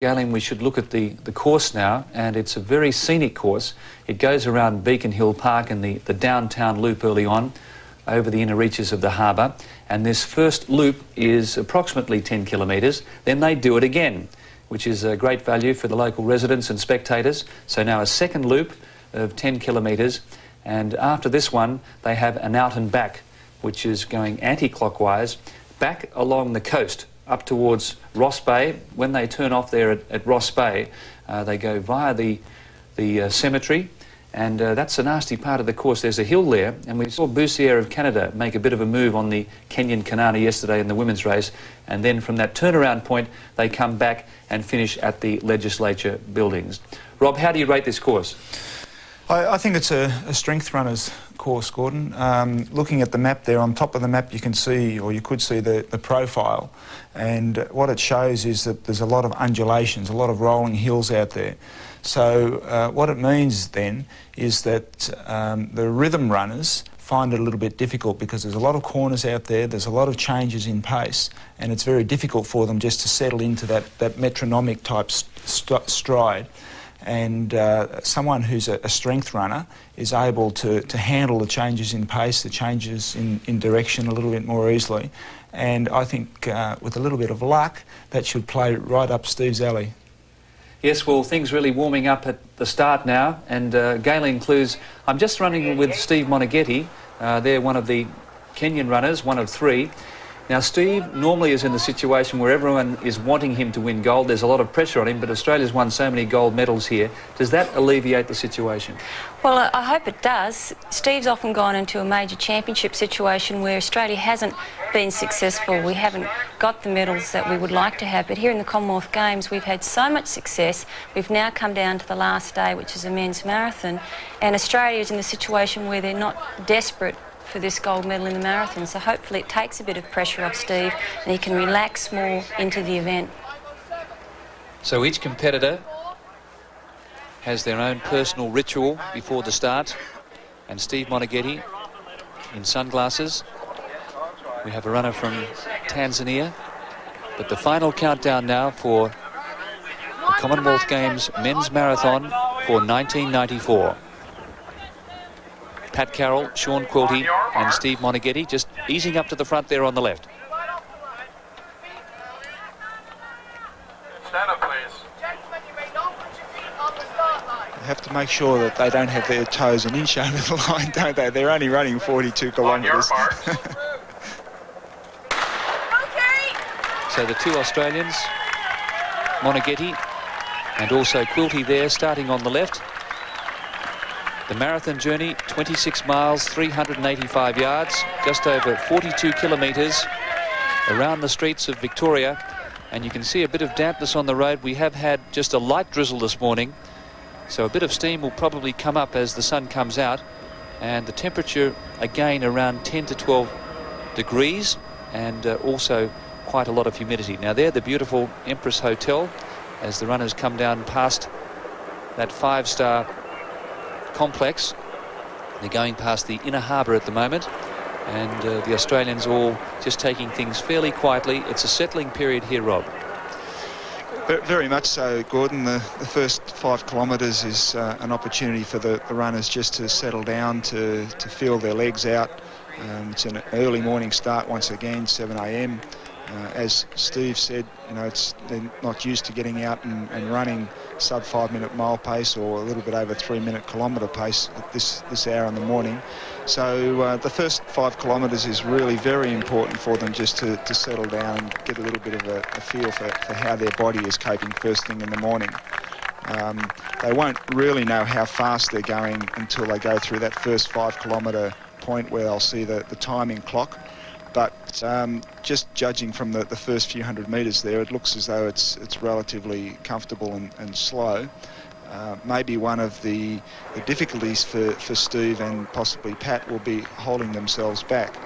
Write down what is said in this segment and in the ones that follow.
Galen, we should look at the course now, and it's a very scenic course. It goes around Beacon Hill Park and the downtown loop early on, over the inner reaches of the harbour, and this first loop is approximately 10 kilometres. Then they do it again, which is a great value for the local residents and spectators. So now a second loop of 10 kilometres, and after this one they have an out and back, which is going anti-clockwise, back along the coast, up towards Ross Bay. When they turn off there at Ross Bay, they go via the cemetery, and that's a nasty part of the course. There's a hill there, and we saw Boussier of Canada make a bit of a move on the Kenyan Kanana yesterday in the women's race, and then from that turnaround point they come back and finish at the legislature buildings. Rob, how do you rate this course? I think it's a strength runner's course, Gordon. Looking at the map there, on top of the map you can see, or you could see, the profile, and what it shows is that there's a lot of undulations, a lot of rolling hills out there. So what it means then is that the rhythm runners find it a little bit difficult, because there's a lot of corners out there, there's a lot of changes in pace, and it's very difficult for them just to settle into that metronomic type stride. And someone who's a strength runner is able to handle the changes in pace, the changes in direction a little bit more easily. And I think with a little bit of luck, that should play right up Steve's alley. Yes, well, things really warming up at the start now, and Galen Clues, I'm just running with Steve Moneghetti. They're one of the Kenyan runners, one of three. Now, Steve normally is in the situation where everyone is wanting him to win gold. There's a lot of pressure on him, but Australia's won so many gold medals here. Does that alleviate the situation? Well, I hope it does. Steve's often gone into a major championship situation where Australia hasn't been successful. We haven't got the medals that we would like to have, but here in the Commonwealth Games we've had so much success. We've now come down to the last day, which is a men's marathon, and Australia is in a situation where they're not desperate for this gold medal in the marathon, so hopefully it takes a bit of pressure off Steve and he can relax more into the event. So each competitor has their own personal ritual before the start, and Steve Moneghetti in sunglasses. We have a runner from Tanzania, but the final countdown now for the Commonwealth Games men's marathon for 1994. Pat Carroll, Sean Quilty and Steve Moneghetti just easing up to the front there on the left. Stand up, please. They have to make sure that they don't have their toes an inch over the line, don't they? They're only running 42 kilometres. So the two Australians, Moneghetti and also Quilty there, starting on the left. The marathon journey, 26 miles, 385 yards, just over 42 kilometres around the streets of Victoria. And you can see a bit of dampness on the road. We have had just a light drizzle this morning, so a bit of steam will probably come up as the sun comes out. And the temperature, again, around 10 to 12 degrees, and also quite a lot of humidity. Now there, the beautiful Empress Hotel, as the runners come down past that five-star complex. They're going past the inner harbour at the moment, and the Australians all just taking things fairly quietly. It's a settling period here, Rob. Very much so, Gordon. The first 5 kilometres is an opportunity for the runners just to settle down, to feel their legs out. It's an early morning start once again, 7 a.m. As Steve said, you know, they're not used to getting out and running sub 5-minute mile pace or a little bit over 3-minute kilometre pace at this hour in the morning. So the first 5 kilometres is really very important for them, just to settle down and get a little bit of a feel for how their body is coping first thing in the morning. They won't really know how fast they're going until they go through that first 5 kilometre point where they'll see the timing clock. But just judging from the first few hundred metres there, it looks as though it's relatively comfortable and slow. Maybe one of the difficulties for Steve and possibly Pat will be holding themselves back.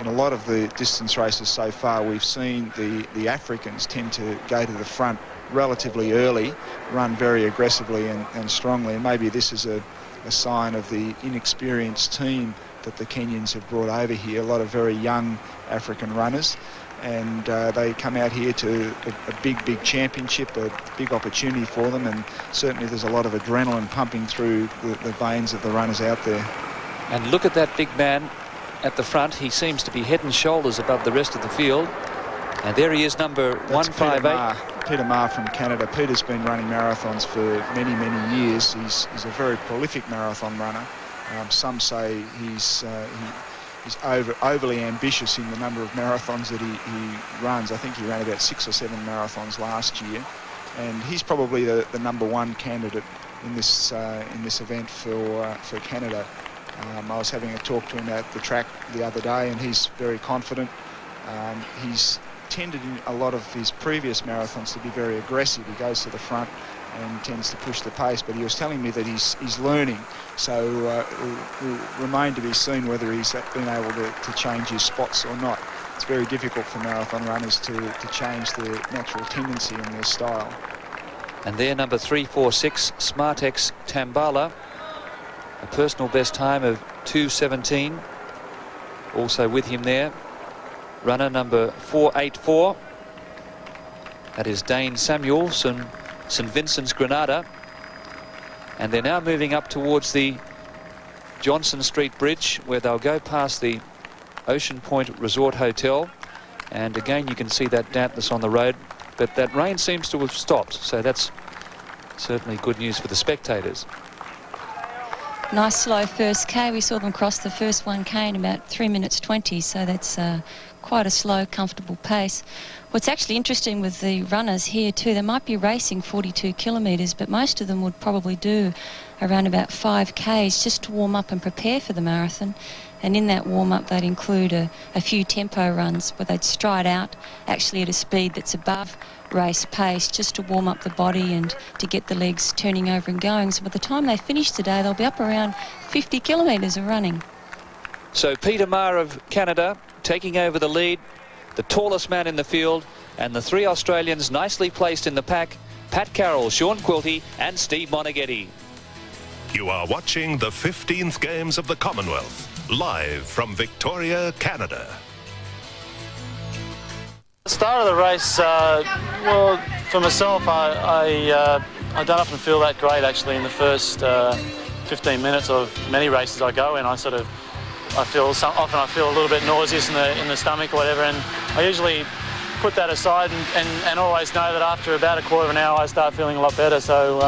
In a lot of the distance races so far, we've seen the Africans tend to go to the front relatively early, run very aggressively and strongly, and maybe this is a sign of the inexperienced team that the Kenyans have brought over here, a lot of very young African runners. and they come out here to a big championship, a big opportunity for them, and certainly there's a lot of adrenaline pumping through the veins of the runners out there. And look at that big man at the front. He seems to be head and shoulders above the rest of the field. And there he is, number 158. Peter Marr from Canada. Peter's been running marathons for many years. He's a very prolific marathon runner. Some say he's overly ambitious in the number of marathons that he runs. I think he ran about 6 or 7 marathons last year, and he's probably the number 1 candidate in this event for Canada. I was having a talk to him at the track the other day, and he's very confident. He's tended in a lot of his previous marathons to be very aggressive. He goes to the front and tends to push the pace, but he was telling me that he's learning, so it will remain to be seen whether he's been able to change his spots or not. It's very difficult for marathon runners to change their natural tendency and their style. And there, number 346, Smartex Tambala, a personal best time of 2:17. Also with him there, runner number 484. That is Dane Samuelson, St Vincent's Grenada. And they're now moving up towards the Johnson Street Bridge, where they'll go past the Ocean Point Resort Hotel. And again, you can see that dampness on the road, but that rain seems to have stopped, so that's certainly good news for the spectators. Nice slow first K. We saw them cross the first 1K in about 3 minutes 20, so that's quite a slow, comfortable pace. What's actually interesting with the runners here too, they might be racing 42 kilometres, but most of them would probably do around about 5Ks just to warm up and prepare for the marathon. And in that warm-up, they'd include a few tempo runs where they'd stride out actually at a speed that's above race pace, just to warm up the body and to get the legs turning over and going. So by the time they finish today, they'll be up around 50 kilometres of running. So Peter Marr of Canada taking over the lead, the tallest man in the field, and the 3 Australians nicely placed in the pack, Pat Carroll, Sean Quilty and Steve Moneghetti. You are watching the 15th Games of the Commonwealth, live from Victoria, Canada. The start of the race, well, for myself, I don't often feel that great actually in the first 15 minutes of many races I go in. I feel a little bit nauseous in the stomach or whatever, and I usually put that aside and always know that after about a quarter of an hour I start feeling a lot better. So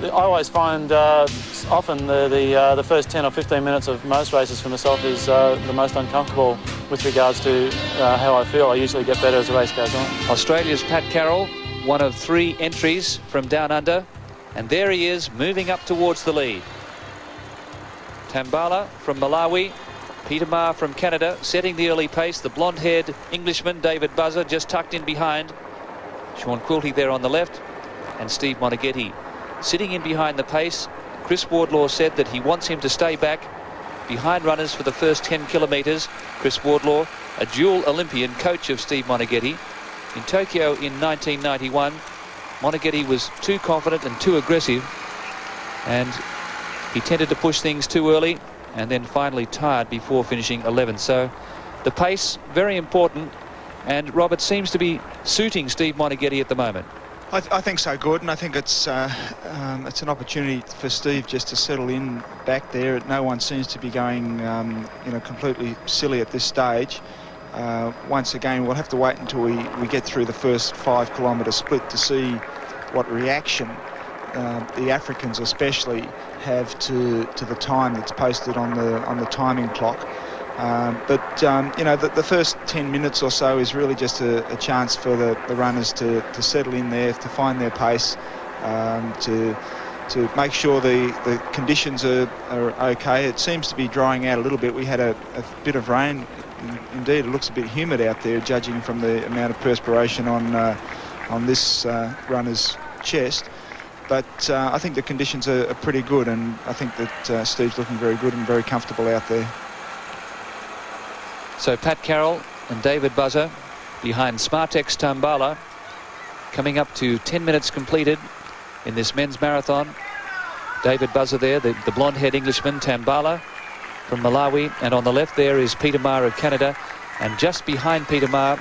I always find often the first 10 or 15 minutes of most races for myself is the most uncomfortable with regards to how I feel. I usually get better as the race goes on. Australia's Pat Carroll, one of 3 entries from down under, and there he is moving up towards the lead. Tambala from Malawi, Peter Marr from Canada setting the early pace. The blonde-haired Englishman David Buzzer just tucked in behind. Sean Quilty there on the left, and Steve Moneghetti sitting in behind the pace. Chris Wardlaw said that he wants him to stay back behind runners for the first 10 kilometres. Chris Wardlaw, a dual Olympian, coach of Steve Moneghetti. In Tokyo in 1991, Moneghetti was too confident and too aggressive, and he tended to push things too early and then finally tired before finishing 11th. So the pace, very important, and Robert seems to be suiting Steve Moneghetti at the moment. I think so, Gordon. I think it's an opportunity for Steve just to settle in back there. No one seems to be going completely silly at this stage. Once again, we'll have to wait until we get through the first 5 kilometre split to see what reaction the Africans especially have to the time that's posted on the timing clock. The first 10 minutes or so is really just a chance for the runners to settle in there, to find their pace, to make sure the conditions are okay. It seems to be drying out a little bit. We had a bit of rain. Indeed, it looks a bit humid out there, judging from the amount of perspiration on this runner's chest. But I think the conditions are pretty good, and I think that Steve's looking very good and very comfortable out there. So Pat Carroll and David Buzzer behind Smartex Tambala, coming up to 10 minutes completed in this men's marathon. David Buzzer there, the blonde-haired Englishman, Tambala from Malawi, and on the left there is Peter Marr of Canada, and just behind Peter Marr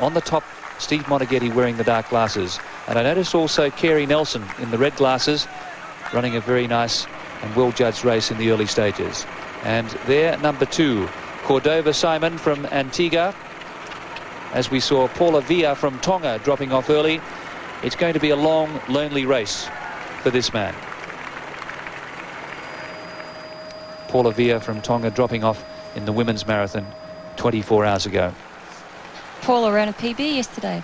On the top, Steve Moneghetti wearing the dark glasses. And I noticed also Carey Nelson in the red glasses, running a very nice and well-judged race in the early stages. And there, number 2, Cordova Simon from Antigua. As we saw Paula Via from Tonga dropping off early, it's going to be a long, lonely race for this man. Paula Via from Tonga dropping off in the women's marathon 24 hours ago. Paula ran a PB yesterday,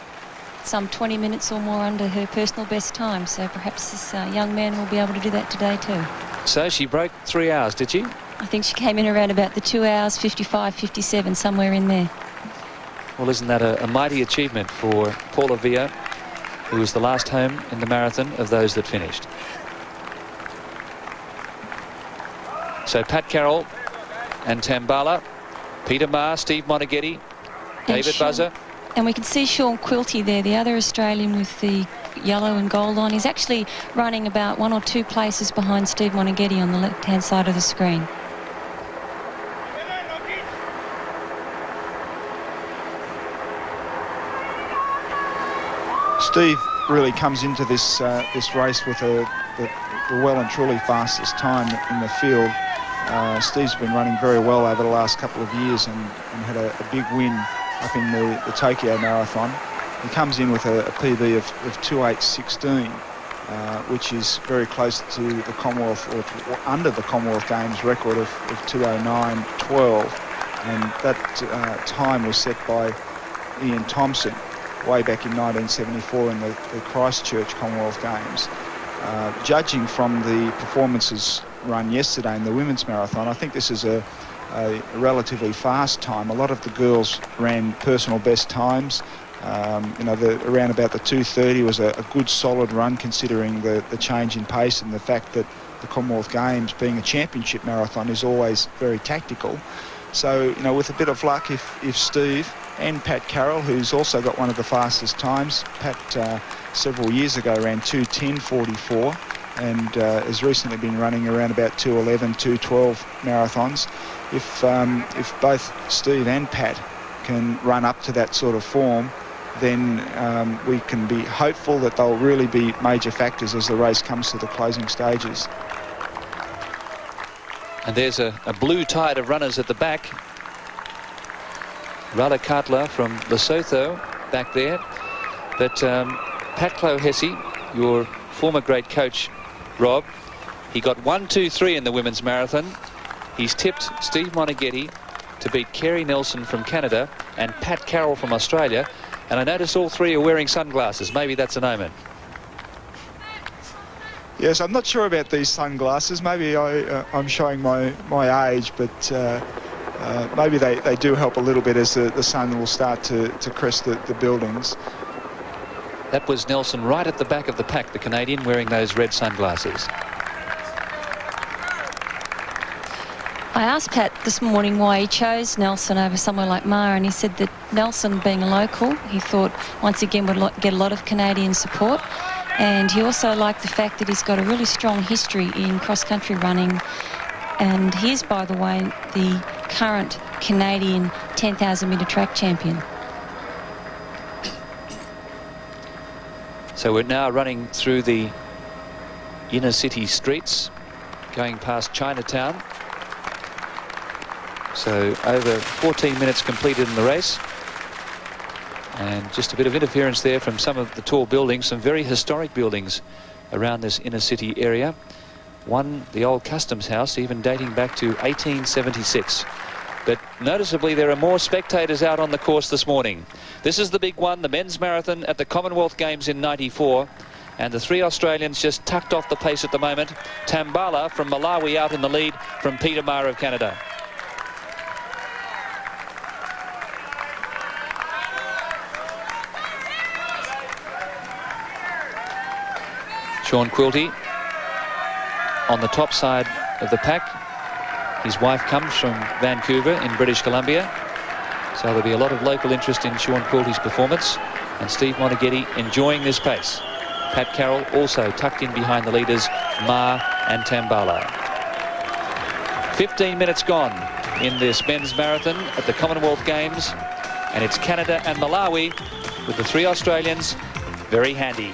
some 20 minutes or more under her personal best time, so perhaps this young man will be able to do that today too. So she broke 3 hours, did she? I think she came in around about the 2 hours, 55, 57, somewhere in there. Well, isn't that a mighty achievement for Paula Via, who was the last home in the marathon of those that finished. So Pat Carroll and Tambala, Peter Marr, Steve Moneghetti, David Buzzer. And we can see Sean Quilty there, the other Australian with the yellow and gold on. He's actually running about 1 or 2 places behind Steve Moneghetti on the left-hand side of the screen. Steve really comes into this race with the well and truly fastest time in the field. Steve's been running very well over the last couple of years and had a big win up in the Tokyo Marathon. He comes in with a PB of 2:8:16, which is very close to the Commonwealth, or under the Commonwealth Games record of 2:09:12, and that time was set by Ian Thompson way back in 1974 in the Christchurch Commonwealth Games. Judging from the performances run yesterday in the women's marathon, I think this is a relatively fast time. A lot of the girls ran personal best times. Around about the 2:30 was a good solid run, considering the change in pace and the fact that the Commonwealth Games, being a championship marathon, is always very tactical. So, with a bit of luck, if Steve and Pat Carroll, who's also got one of the fastest times, Pat several years ago ran 2:10:44 and has recently been running around about 2:11, 2:12 marathons. If both Steve and Pat can run up to that sort of form, then we can be hopeful that they'll really be major factors as the race comes to the closing stages. And there's a blue tide of runners at the back. Rada Katla from Lesotho back there. But Pat Clohessy, your former great coach, Rob, he got 1, 2, 3 in the women's marathon. He's tipped Steve Moneghetti to beat Carey Nelson from Canada and Pat Carroll from Australia. And I notice all 3 are wearing sunglasses. Maybe that's an omen. Yes, I'm not sure about these sunglasses. Maybe I'm showing my age, but maybe they do help a little bit as the sun will start to crest the buildings. That was Nelson right at the back of the pack, the Canadian, wearing those red sunglasses. I asked Pat this morning why he chose Nelson over somewhere like Marr, and he said that Nelson, being a local, he thought once again would get a lot of Canadian support. And he also liked the fact that he's got a really strong history in cross-country running. And he is, by the way, the current Canadian 10,000 metre track champion. So we're now running through the inner city streets, going past Chinatown. So over 14 minutes completed in the race. And just a bit of interference there from some of the tall buildings, some very historic buildings around this inner city area. One, the old customs house, even dating back to 1876. But noticeably, there are more spectators out on the course this morning. This is the big one, the men's marathon at the Commonwealth Games in '94. And the 3 Australians just tucked off the pace at the moment. Tambala from Malawi out in the lead from Peter Marr of Canada. Sean Quilty on the top side of the pack. His wife comes from Vancouver in British Columbia. So there'll be a lot of local interest in Sean Quilty's performance. And Steve Moneghetti enjoying this pace. Pat Carroll also tucked in behind the leaders, Marr and Tambala. 15 minutes gone in this men's marathon at the Commonwealth Games. And it's Canada and Malawi with the 3 Australians very handy.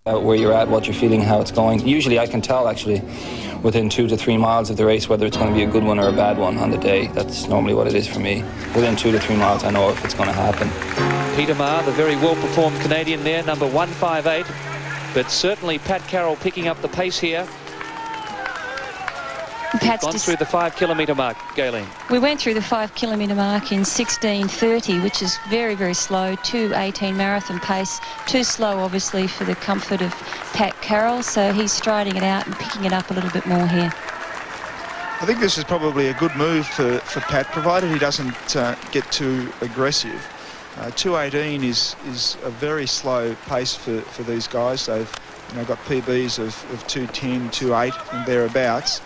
Where you're at, what you're feeling, how it's going. Usually I can tell actually within 2 to 3 miles of the race whether it's going to be a good one or a bad one on the day. That's normally what it is for me. Within 2 to 3 miles I know if it's going to happen. Peter Marr, the very well-performed Canadian there, number 158. But certainly Pat Carroll picking up the pace here. Pat's gone through the 5 kilometre mark, Galen. We went through the 5 kilometre mark in 16:30, which is very, very slow. 2:18 marathon pace. Too slow, obviously, for the comfort of Pat Carroll. So he's striding it out and picking it up a little bit more here. I think this is probably a good move for Pat, provided he doesn't get too aggressive. 2:18 is a very slow pace for these guys. They've got PBs of 2:10, 2:8 and thereabouts.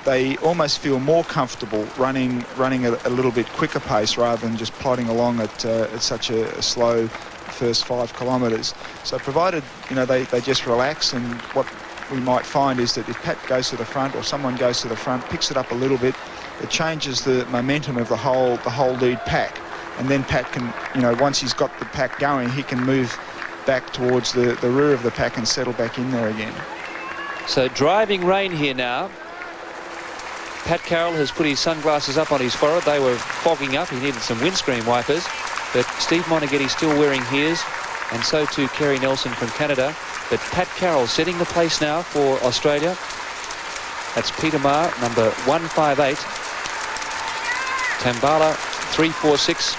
They almost feel more comfortable running at a little bit quicker pace rather than just plodding along at such a slow first 5 kilometres. So provided they just relax, and what we might find is that if Pat goes to the front or someone goes to the front, picks it up a little bit, it changes the momentum of the whole lead pack. And then Pat can, once he's got the pack going, he can move back towards the rear of the pack and settle back in there again. So driving rain here now. Pat Carroll has put his sunglasses up on his forehead. They were fogging up. He needed some windscreen wipers. But Steve Moneghetti still wearing his, and so too Kerry Nelson from Canada. But Pat Carroll setting the pace now for Australia. That's Peter Marr, number 158. Tambala, 346.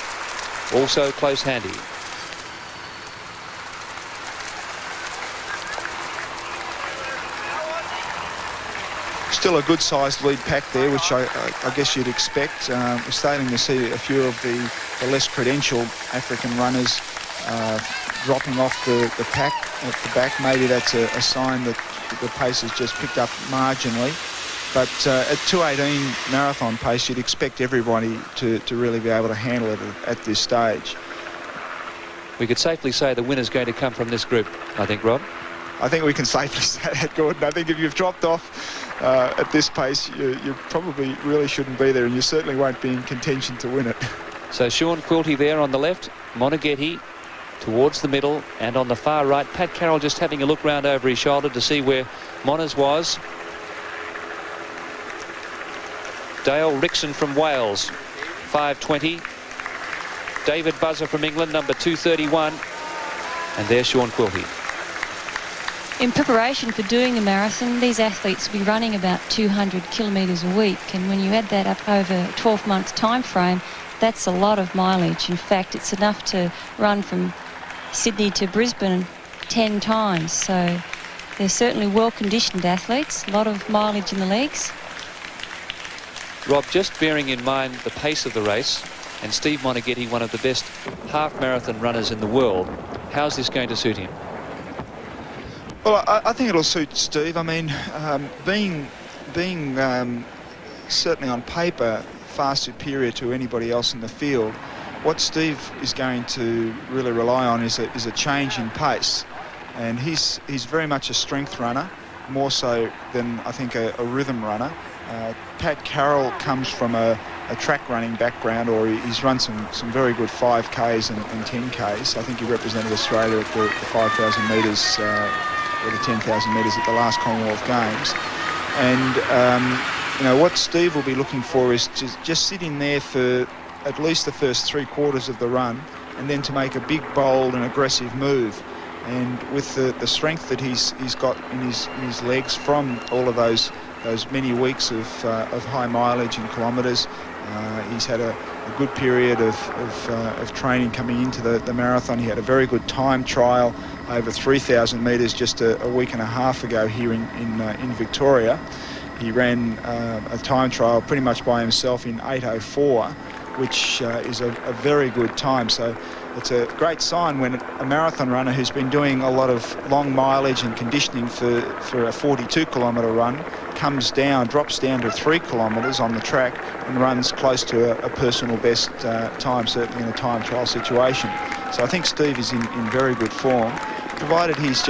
Also close handy. Still a good-sized lead pack there, which I guess you'd expect. We're starting to see a few of the less credentialed African runners dropping off the pack at the back. Maybe that's a sign that the pace has just picked up marginally. But at 2:18 marathon pace, you'd expect everybody to really be able to handle it at this stage. We could safely say the winner's going to come from this group, I think, Rob. I think we can safely say that, Gordon. I think if you've dropped off at this pace, you probably really shouldn't be there, and you certainly won't be in contention to win it. So Sean Quilty there on the left, Moneghetti towards the middle, and on the far right, Pat Carroll just having a look round over his shoulder to see where Monas was. Dale Rixon from Wales, 5:20. David Buzzer from England, number 231. And there's Sean Quilty. In preparation for doing the marathon, these athletes will be running about 200 kilometres a week, and when you add that up over a 12-month time frame, that's a lot of mileage. In fact, it's enough to run from Sydney to Brisbane 10 times. So they're certainly well-conditioned athletes, a lot of mileage in the legs. Rob, just bearing in mind the pace of the race, and Steve Moneghetti, one of the best half-marathon runners in the world, how's this going to suit him? Well, I think it'll suit Steve. I mean, being certainly on paper far superior to anybody else in the field, what Steve is going to really rely on is a change in pace, and he's very much a strength runner, more so than I think a rhythm runner. Pat Carroll comes from a track running background, or he's run some very good 5Ks and 10Ks. I think he represented Australia at the 5,000 metres or the 10,000 metres at the last Commonwealth Games. And what Steve will be looking for is to just sit in there for at least the first 3/4 of the run, and then to make a big, bold and aggressive move. And with the strength that he's got in his legs from all of those many weeks of high mileage in kilometres, he's had a good period of training coming into the marathon. He had a very good time trial over 3,000 metres just a week and a half ago here in Victoria. He ran a time trial pretty much by himself in 8:04, which is a very good time. So it's a great sign when a marathon runner who's been doing a lot of long mileage and conditioning for a 42-kilometre run drops down to 3 kilometres on the track and runs close to a personal best time, certainly in a time trial situation. So I think Steve is in very good form. provided he's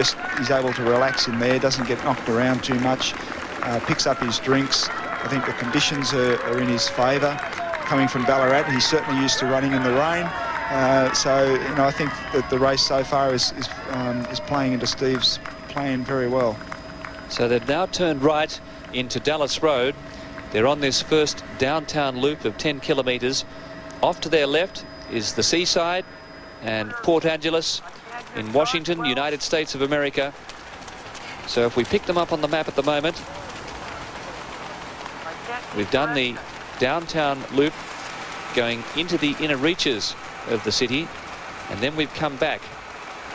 able to relax in there, doesn't get knocked around too much, picks up his drinks. I think the conditions are in his favour. Coming from Ballarat, he's certainly used to running in the rain. So, you know, I think that the race so far is playing into Steve's plan very well. So they've now turned right into Dallas Road. They're on this first downtown loop of 10 kilometres. Off to their left is the seaside and Port Angeles in Washington, United States of America. So if we pick them up on the map at the moment, we've done the downtown loop going into the inner reaches of the city, and then we've come back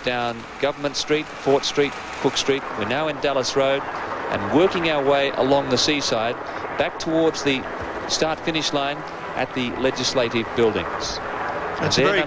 down Government Street, Fort Street, Cook Street. We're now in Dallas Road and working our way along the seaside back towards the start-finish line at the legislative buildings. It's a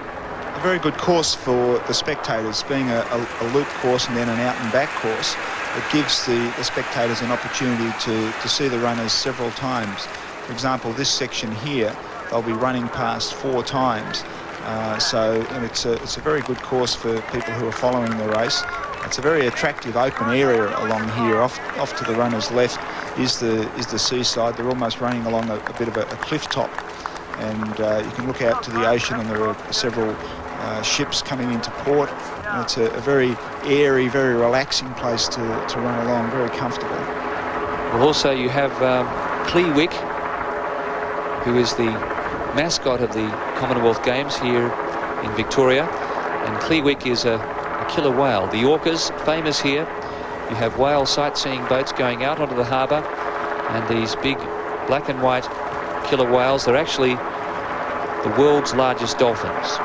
very good course for the spectators, being a loop course and then an out-and-back course. It gives the spectators an opportunity to see the runners several times. For example, this section here, they'll be running past 4 times. And it's a very good course for people who are following the race. It's a very attractive open area along here. Off to the runner's left is the seaside. They're almost running along a bit of a cliff top, and you can look out to the ocean, and there are several ships coming into port. And it's a very airy, very relaxing place to run along, very comfortable. Well, also you have Cleewick, who is the mascot of the Commonwealth Games here in Victoria, and Cleewick is a killer whale. The orcas, famous here. You have whale sightseeing boats going out onto the harbour, and these big black and white killer whales. They're actually the world's largest dolphins.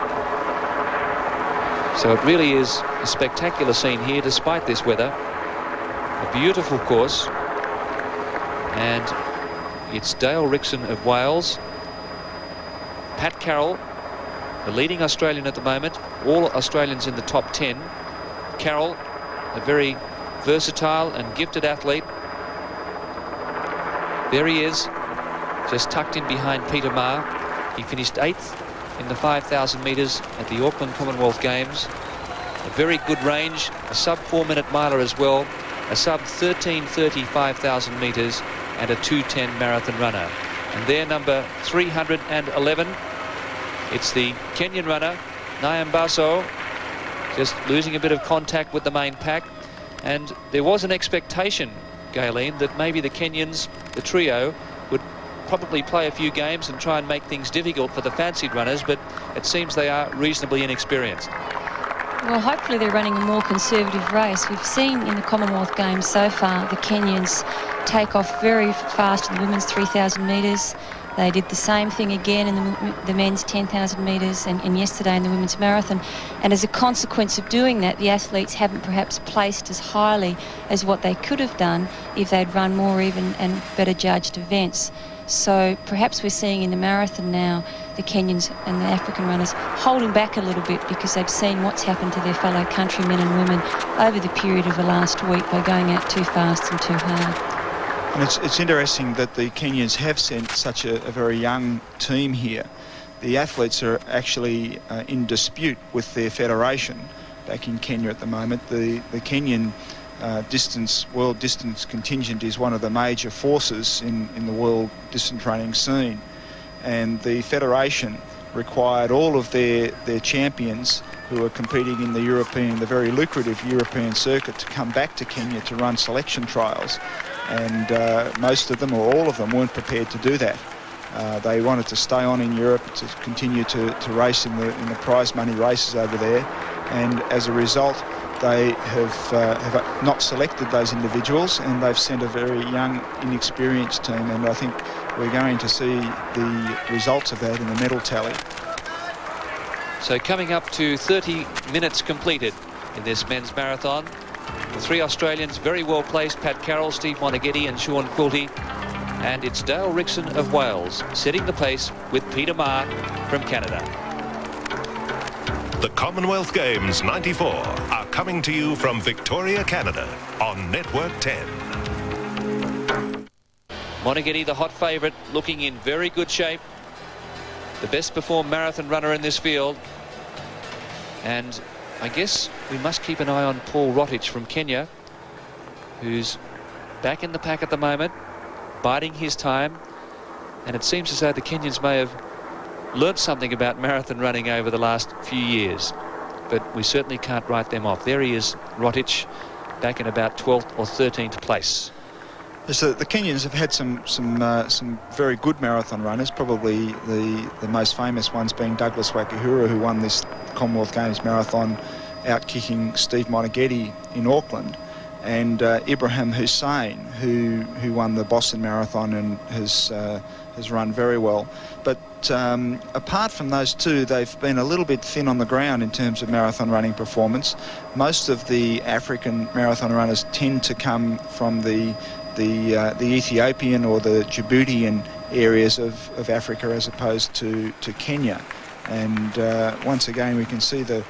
So it really is a spectacular scene here despite this weather. A beautiful course, and it's Dale Rixon of Wales, Pat Carroll, the leading Australian at the moment, all Australians in the top 10. Carroll, a very versatile and gifted athlete. There he is, just tucked in behind Peter Marr. He finished 8th in the 5,000 metres at the Auckland Commonwealth Games. A very good range, a sub 4-minute miler as well, a sub 13:30 5,000 metres, and a 2:10 marathon runner. And their number 311, it's the Kenyan runner, Nyambaso, just losing a bit of contact with the main pack. And there was an expectation, Gayleen, that maybe the Kenyans, the trio, would probably play a few games and try and make things difficult for the fancied runners, but it seems they are reasonably inexperienced. Well, hopefully they're running a more conservative race. We've seen in the Commonwealth Games so far the Kenyans take off very fast in the women's 3,000 metres. They did the same thing again in the men's 10,000 metres and yesterday in the women's marathon. And as a consequence of doing that, the athletes haven't perhaps placed as highly as what they could have done if they'd run more even and better judged events. So perhaps we're seeing in the marathon now the Kenyans and the African runners holding back a little bit because they've seen what's happened to their fellow countrymen and women over the period of the last week by going out too fast and too hard. And it's interesting that the Kenyans have sent such a very young team here. The athletes are actually in dispute with their federation back in Kenya at the moment. The Kenyan world distance contingent is one of the major forces in the world distance running scene, and the federation required all of their champions who are competing in the very lucrative European circuit to come back to Kenya to run selection trials, and most of them or all of them weren't prepared to do that. They wanted to stay on in Europe to continue to race in the prize money races over there, and as a result they have not selected those individuals, and they've sent a very young, inexperienced team, and I think we're going to see the results of that in the medal tally. So coming up to 30 minutes completed in this men's marathon. The 3 Australians very well placed, Pat Carroll, Steve Moneghetti and Sean Quilty. And it's Dale Rixon of Wales setting the pace with Peter Marr from Canada. The Commonwealth Games 94 are coming to you from Victoria, Canada on Network 10. Moneghetti, the hot favourite, looking in very good shape. The best performed marathon runner in this field. And I guess we must keep an eye on Paul Rotich from Kenya, who's back in the pack at the moment, biding his time. And it seems as though the Kenyans may have learnt something about marathon running over the last few years. But we certainly can't write them off. There he is, Rotich, back in about 12th or 13th place. So the Kenyans have had some very good marathon runners, probably the most famous ones being Douglas Wakihura, who won this Commonwealth Games marathon, out-kicking Steve Moneghetti in Auckland, and Ibrahim Hussein, who won the Boston Marathon and has run very well. But apart from those two, they've been a little bit thin on the ground in terms of marathon running performance. Most of the African marathon runners tend to come from the Ethiopian or the Djiboutian areas of Africa as opposed to Kenya. And once again, we can see the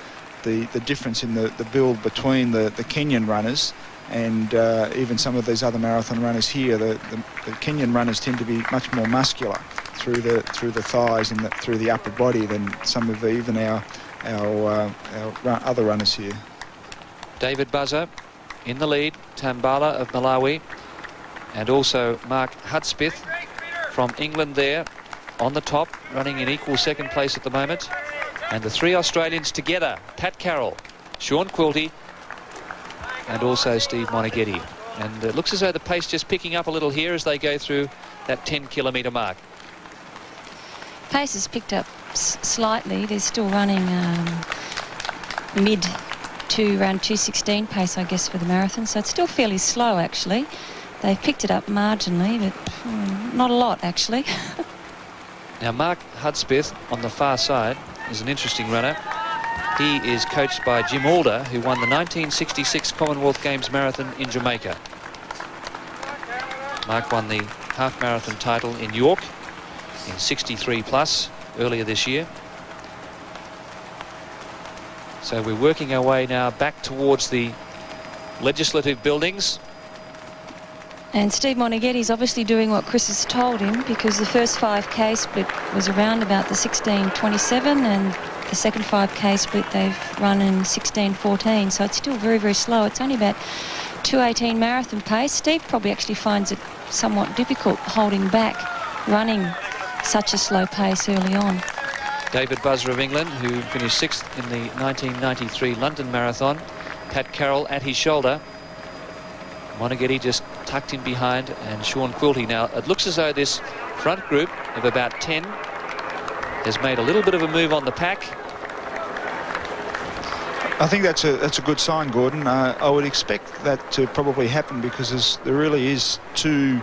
difference in the build between the Kenyan runners and even some of these other marathon runners here. The Kenyan runners tend to be much more muscular through the thighs and through the upper body than some of even our other runners here. David Buzzer in the lead, Tambala of Malawi, and also Mark Hudspith from England there on the top, running in equal second place at the moment. And the three Australians together, Pat Carroll, Sean Quilty, and also Steve Moneghetti. And it looks as though the pace just picking up a little here as they go through that 10-kilometre mark. Pace has picked up slightly. They're still running mid to around 2:16 pace, I guess, for the marathon. So it's still fairly slow, actually. They've picked it up marginally, but not a lot, actually. Now, Mark Hudspith on the far side is an interesting runner. He is coached by Jim Alder, who won the 1966 Commonwealth Games marathon in Jamaica. Mark won the half marathon title in York in 63 plus earlier this year. So we're working our way now back towards the legislative buildings. And Steve Moneghetti's obviously doing what Chris has told him, because the first 5K split was around about the 16:27, and the second 5K split they've run in 16:14. So it's still very, very slow. It's only about 2:18 marathon pace. Steve probably actually finds it somewhat difficult holding back, running such a slow pace early on. David Buzzer of England, who finished 6th in the 1993 London Marathon. Pat Carroll at his shoulder. Moneghetti just tucked in behind, and Sean Quilty. Now, it looks as though this front group of about 10 has made a little bit of a move on the pack. I think that's a good sign, Gordon. I would expect that to probably happen because there really is two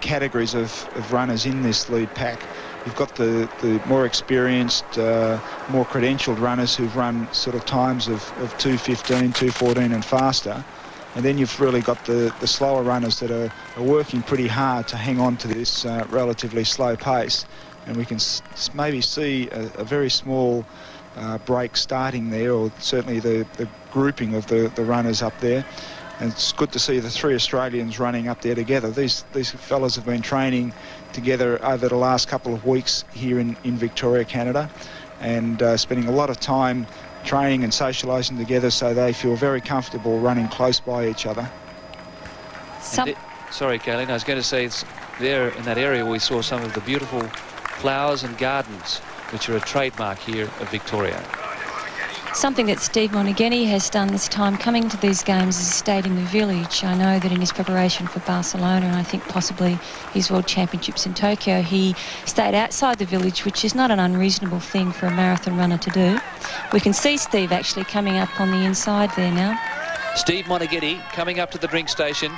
categories of runners in this lead pack. You've got the more experienced, more credentialed runners who've run sort of times of 2:15, 2:14 and faster. And then you've really got the slower runners that are working pretty hard to hang on to this relatively slow pace. And we can maybe see a very small break starting there, or certainly the grouping of the runners up there. And it's good to see the three Australians running up there together. These fellas have been training together over the last couple of weeks here in Victoria, Canada, and spending a lot of time training and socialising together, so they feel very comfortable running close by each other. Sorry, Colin, I was going to say it's there in that area we saw some of the beautiful flowers and gardens, which are a trademark here of Victoria. Something that Steve Moneghetti has done this time coming to these games is stayed in the village. I know that in his preparation for Barcelona, and I think possibly his World Championships in Tokyo, he stayed outside the village, which is not an unreasonable thing for a marathon runner to do. We can see Steve actually coming up on the inside there now. Steve Moneghetti coming up to the drink station.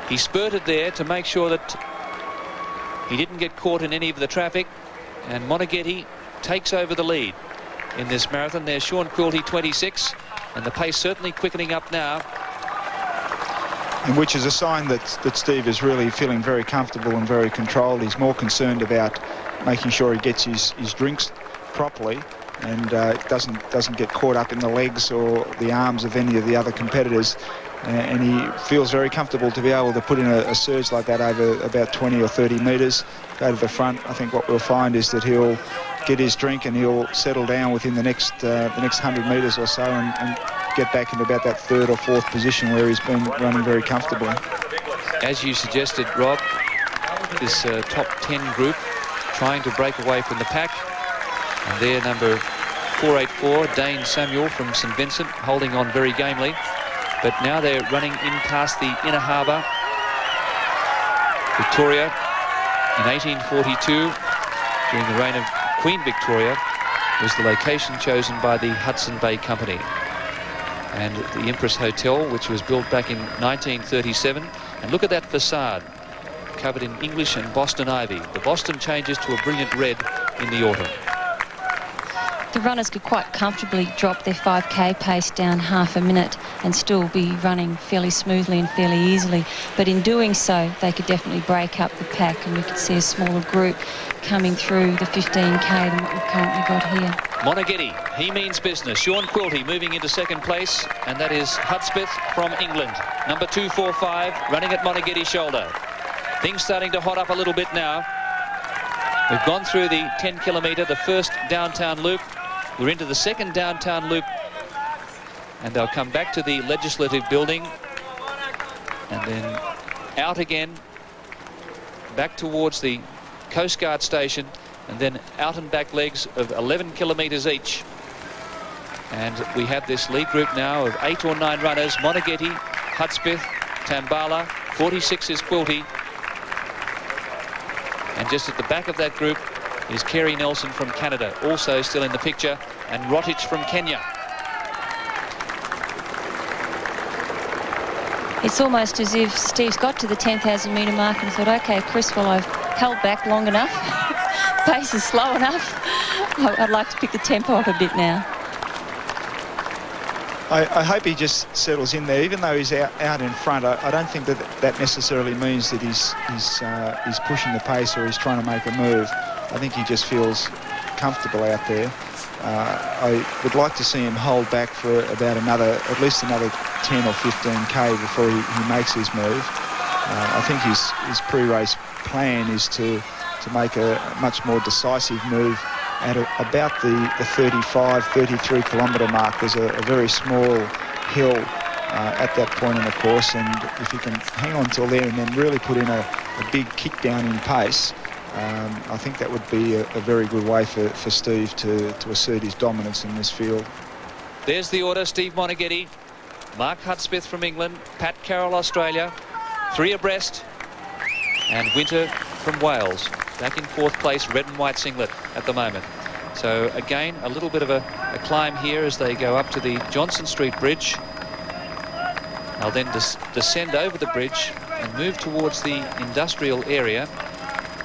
He spurted there to make sure that he didn't get caught in any of the traffic, and Moneghetti takes over the lead in this marathon. There's Sean Quilty, 26, and the pace certainly quickening up now. And which is a sign that Steve is really feeling very comfortable and very controlled. He's more concerned about making sure he gets his drinks properly and doesn't get caught up in the legs or the arms of any of the other competitors. and he feels very comfortable to be able to put in a surge like that over about 20 or 30 metres, go to the front. I think what we'll find is that he'll get his drink and he'll settle down within the next 100 metres or so and get back into about that third or fourth position where he's been running very comfortably. As you suggested, Rob, this top 10 group trying to break away from the pack. And there, number 484, Dane Samuel from St Vincent, holding on very gamely. But now they're running in past the inner harbour. Victoria in 1842, during the reign of Queen Victoria, was the location chosen by the Hudson Bay Company. And the Empress Hotel, which was built back in 1937. And look at that facade, covered in English and Boston ivy. The Boston changes to a brilliant red in the autumn. The runners could quite comfortably drop their 5k pace down half a minute and still be running fairly smoothly and fairly easily. But in doing so, they could definitely break up the pack, and we could see a smaller group coming through the 15k than what we've currently got here. Moneghetti, he means business. Sean Quilty moving into second place, and that is Hudspith from England. Number 245 running at Moneghetti's shoulder. Things starting to hot up a little bit now. We've gone through the 10 kilometre, the first downtown loop. We're into the second downtown loop, and they'll come back to the Legislative Building and then out again, back towards the Coast Guard station, and then out and back legs of 11 kilometres each. And we have this lead group now of 8 or 9 runners: Moneghetti, Hudspith, Tambala, 46 is Quilty. And just at the back of that group is Carey Nelson from Canada, also still in the picture, and Rotich from Kenya. It's almost as if Steve's got to the 10,000 metre mark and thought, OK, Chris, well, I've held back long enough. Pace is slow enough. I'd like to pick the tempo up a bit now. I hope he just settles in there, even though he's out in front. I don't think that necessarily means that he's pushing the pace or he's trying to make a move. I think he just feels comfortable out there. I would like to see him hold back for about at least another 10 or 15k before he makes his move. I think his pre-race plan is to make a much more decisive move at about the 35, 33 kilometre mark. There's a very small hill at that point in the course, and if he can hang on till there and then really put in a big kick down in pace, I think that would be a very good way for Steve to assert his dominance in this field. There's the order: Steve Moneghetti, Mark Hudspith from England, Pat Carroll, Australia, 3 abreast, and Winter from Wales, back in 4th place, red and white singlet at the moment. So again, a little bit of a climb here as they go up to the Johnson Street Bridge. They'll then descend over the bridge and move towards the industrial area,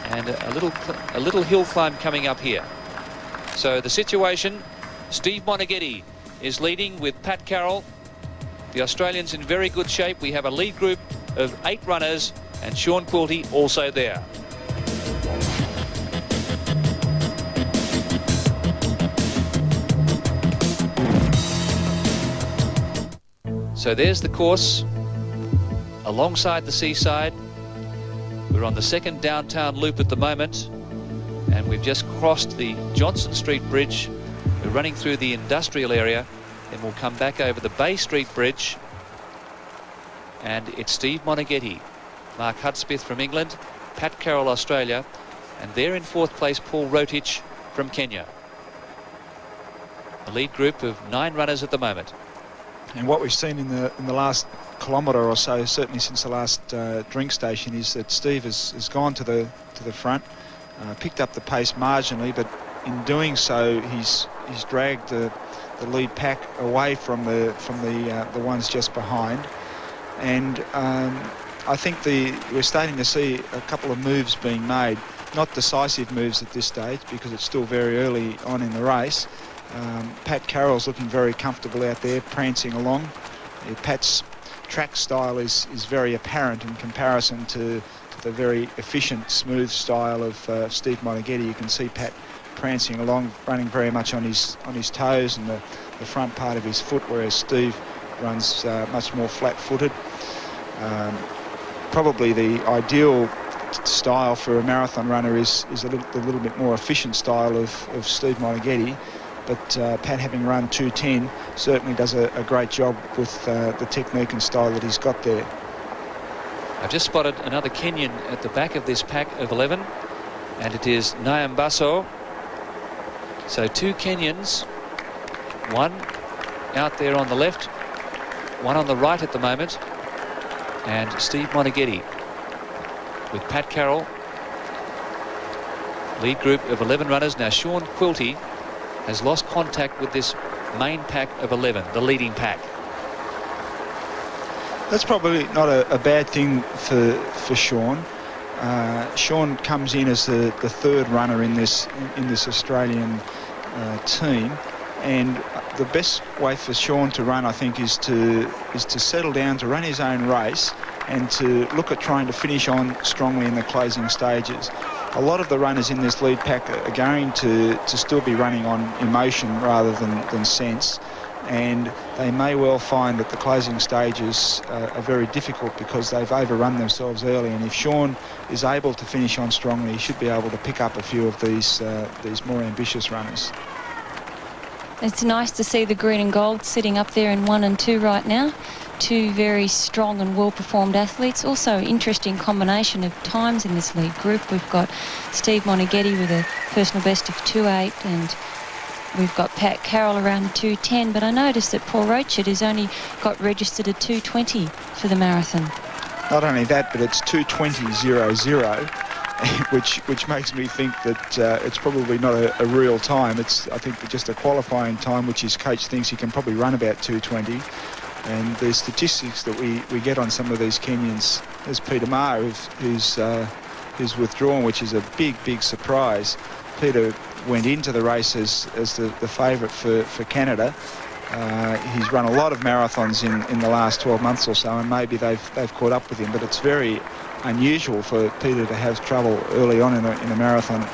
and a little hill climb coming up here. So the situation: Steve Moneghetti is leading with Pat Carroll. The Australians in very good shape. We have a lead group of 8 runners, and Sean Quilty also there. So there's the course alongside the seaside. We're on the second downtown loop at the moment, and we've just crossed the Johnson Street Bridge. We're running through the industrial area, then we'll come back over the Bay Street Bridge, and it's Steve Moneghetti, Mark Hudspith from England, Pat Carroll, Australia, and there in 4th place, Paul Rotich from Kenya. A lead group of 9 runners at the moment. And what we've seen in the last kilometre or so, certainly since the last drink station, is that Steve has gone to the front, picked up the pace marginally, but in doing so, he's dragged the lead pack away from the ones just behind. And I think we're starting to see a couple of moves being made, not decisive moves at this stage because it's still very early on in the race. Pat Carroll's looking very comfortable out there, prancing along. Pat's track style is very apparent in comparison to the very efficient, smooth style of Steve Moneghetti. You can see Pat prancing along, running very much on his toes and the front part of his foot, whereas Steve runs much more flat-footed. Probably the ideal style for a marathon runner is a little bit more efficient style of Steve Moneghetti, but Pat, having run 2:10, certainly does a great job with the technique and style that he's got there. I've just spotted another Kenyan at the back of this pack of 11, and it is Nyambaso. So 2 Kenyans, one out there on the left, one on the right at the moment, and Steve Moneghetti with Pat Carroll. Lead group of 11 runners. Now Sean Quilty has lost contact with this main pack of 11, the leading pack. That's probably not a bad thing for Sean. Sean comes in as the third runner in this Australian team, and the best way for Sean to run, I think, is to settle down, to run his own race, and to look at trying to finish on strongly in the closing stages. A lot of the runners in this lead pack are going to still be running on emotion rather than sense, and they may well find that the closing stages are very difficult because they've overrun themselves early. And if Sean is able to finish on strongly, he should be able to pick up a few of these more ambitious runners. It's nice to see the green and gold sitting up there in 1 and 2 right now. 2 very strong and well-performed athletes. Also interesting combination of times in this lead group. We've got Steve Moneghetti with a personal best of 2:08, and we've got Pat Carroll around 2:10. But I noticed that Paul Rochard has only got registered at 2:20 for the marathon. Not only that, but it's 2:20.00, which makes me think that it's probably not a real time. It's, I think, just a qualifying time, which his coach thinks he can probably run about 2:20. And the statistics that we get on some of these Kenyans, there's Peter Maher, who's withdrawn, which is a big surprise. Peter went into the race as the favourite for Canada. He's run a lot of marathons in the last 12 months or so, and maybe they've caught up with him, but it's very unusual for Peter to have trouble early on in a marathon.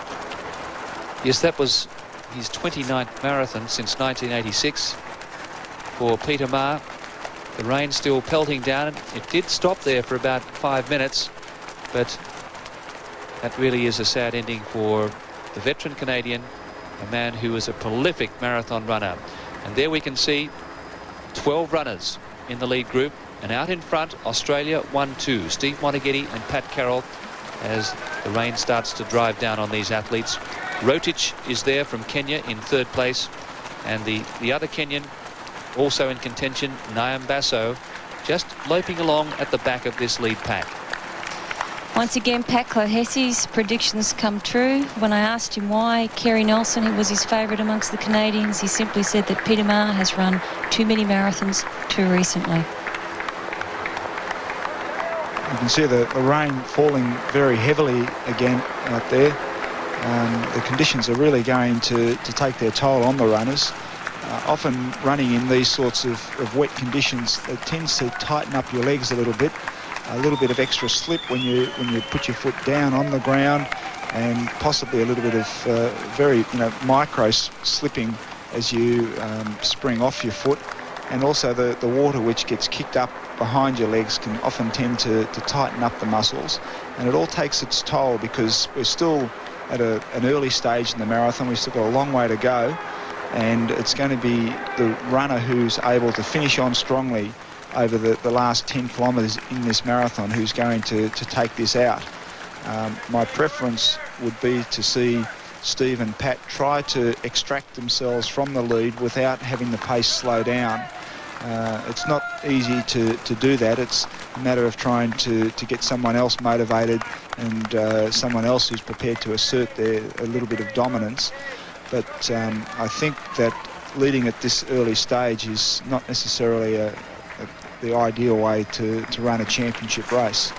Yes, that was his 29th marathon since 1986 for Peter Maher. The rain still pelting down. It did stop there for about 5 minutes, but that really is a sad ending for the veteran Canadian, a man who was a prolific marathon runner. And there we can see 12 runners in the lead group, and out in front, Australia 1-2, Steve Moneghetti and Pat Carroll, as the rain starts to drive down on these athletes. Rotich is there from Kenya in 3rd place, and the other Kenyan also in contention, Nyambaso, just loping along at the back of this lead pack. Once again, Pat Clohessie's predictions come true. When I asked him why Kerry Nelson, who was his favourite amongst the Canadians, he simply said that Peter Maher has run too many marathons too recently. You can see the rain falling very heavily again out there. The conditions are really going to take their toll on the runners. Often running in these sorts of wet conditions, it tends to tighten up your legs a little bit of extra slip when you put your foot down on the ground, and possibly a little bit of very micro slipping as you spring off your foot. And also the water which gets kicked up behind your legs can often tend to tighten up the muscles, and it all takes its toll because we're still at an early stage in the marathon. We've still got a long way to go, and it's going to be the runner who's able to finish on strongly over the last 10 kilometres in this marathon who's going to take this out. My preference would be to see Steve and Pat try to extract themselves from the lead without having the pace slow down. It's not easy to do that. It's a matter of trying to get someone else motivated and someone else who's prepared to assert a little bit of dominance. But I think that leading at this early stage is not necessarily the ideal way to run a championship race.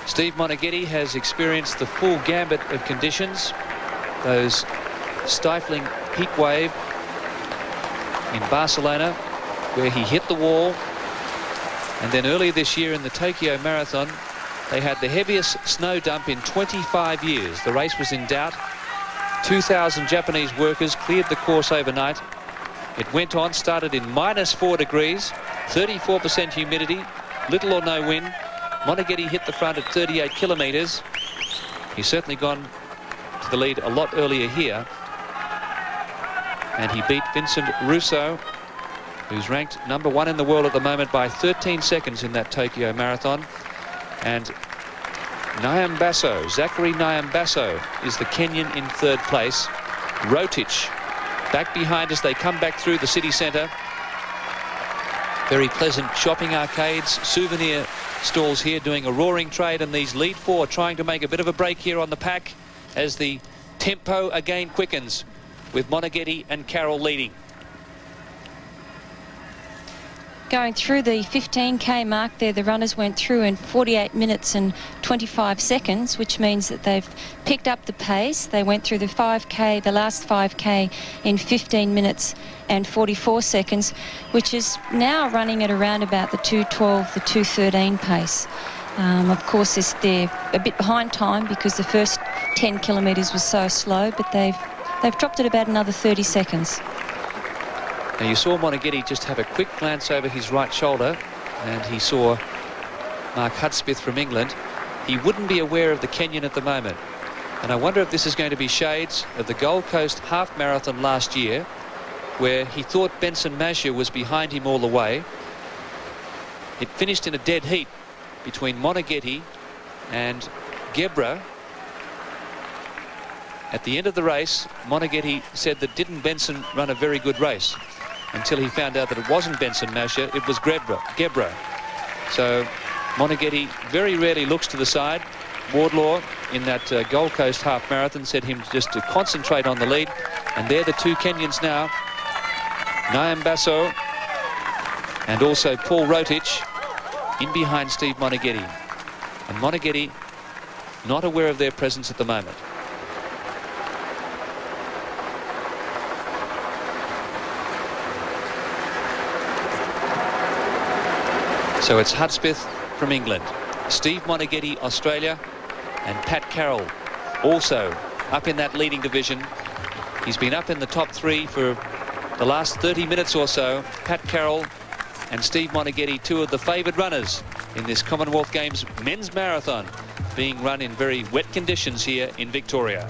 Steve Moneghetti has experienced the full gambit of conditions. Those stifling heat wave in Barcelona, where he hit the wall, and then earlier this year in the Tokyo Marathon they had the heaviest snow dump in 25 years. The race was in doubt. 2,000 Japanese workers cleared the course overnight, It went on, started in -4 degrees, 34% humidity, little or no wind. Moneghetti hit the front at 38 kilometres. He's certainly gone to the lead a lot earlier here. And he beat Vincent Russo, who's ranked #1 in the world at the moment, by 13 seconds in that Tokyo Marathon. And Nyambaso, Zacharia Nyambaso, is the Kenyan in 3rd place. Rotich back behind as they come back through the city centre. Very pleasant shopping arcades, souvenir stalls here doing a roaring trade, and these lead 4 trying to make a bit of a break here on the pack as the tempo again quickens, with Moneghetti and Carroll leading. Going through the 15k mark there, the runners went through in 48 minutes and 25 seconds, which means that they've picked up the pace. They went through the 5k, the last 5k, in 15 minutes and 44 seconds, which is now running at around about the 2:12, the 2:13 pace. Of course, they're a bit behind time because the first 10 kilometres was so slow, but they've dropped it about another 30 seconds. Now you saw Moneghetti just have a quick glance over his right shoulder, and he saw Mark Hudspith from England. He wouldn't be aware of the Kenyan at the moment. And I wonder if this is going to be shades of the Gold Coast half marathon last year, where he thought Benson Masher was behind him all the way. It finished in a dead heat between Moneghetti and Gebra. At the end of the race, Moneghetti said that didn't Benson run a very good race, until he found out that it wasn't Benson Masher, it was Gebra. So Moneghetti very rarely looks to the side. Wardlaw in that Gold Coast half marathon said him just to concentrate on the lead. And they're the 2 Kenyans now, Nyambaso and also Paul Rotich, in behind Steve Moneghetti. And Moneghetti not aware of their presence at the moment. So it's Hudspith from England, Steve Moneghetti Australia, and Pat Carroll also up in that leading division. He's been up in the top 3 for the last 30 minutes or so. Pat Carroll and Steve Moneghetti, 2 of the favoured runners in this Commonwealth Games men's marathon, being run in very wet conditions here in Victoria.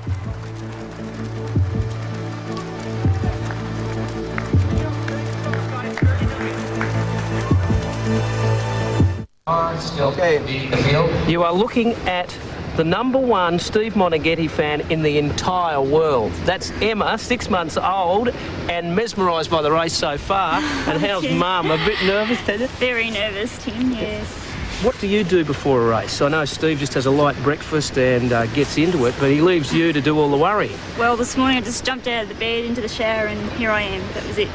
Okay. You are looking at the #1 Steve Moneghetti fan in the entire world. That's Emma, 6 months old and mesmerised by the race so far. And how's Mum? A bit nervous, Tanya? Very nervous, Tim, yes. What do you do before a race? I know Steve just has a light breakfast and gets into it, but he leaves you to do all the worrying. Well, this morning I just jumped out of the bed into the shower and here I am. That was it.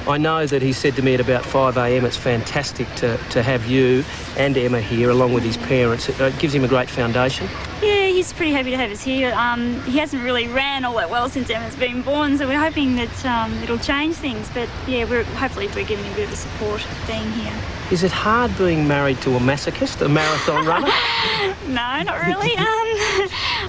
I know that he said to me at about 5 a.m. it's fantastic to have you and Emma here along with his parents. It gives him a great foundation. Yeah, he's pretty happy to have us here. He hasn't really ran all that well since Emma's been born, so we're hoping that it'll change things. But yeah, hopefully we're giving him a bit of support being here. Is it hard being married to a masochist, a marathon runner? No, not really.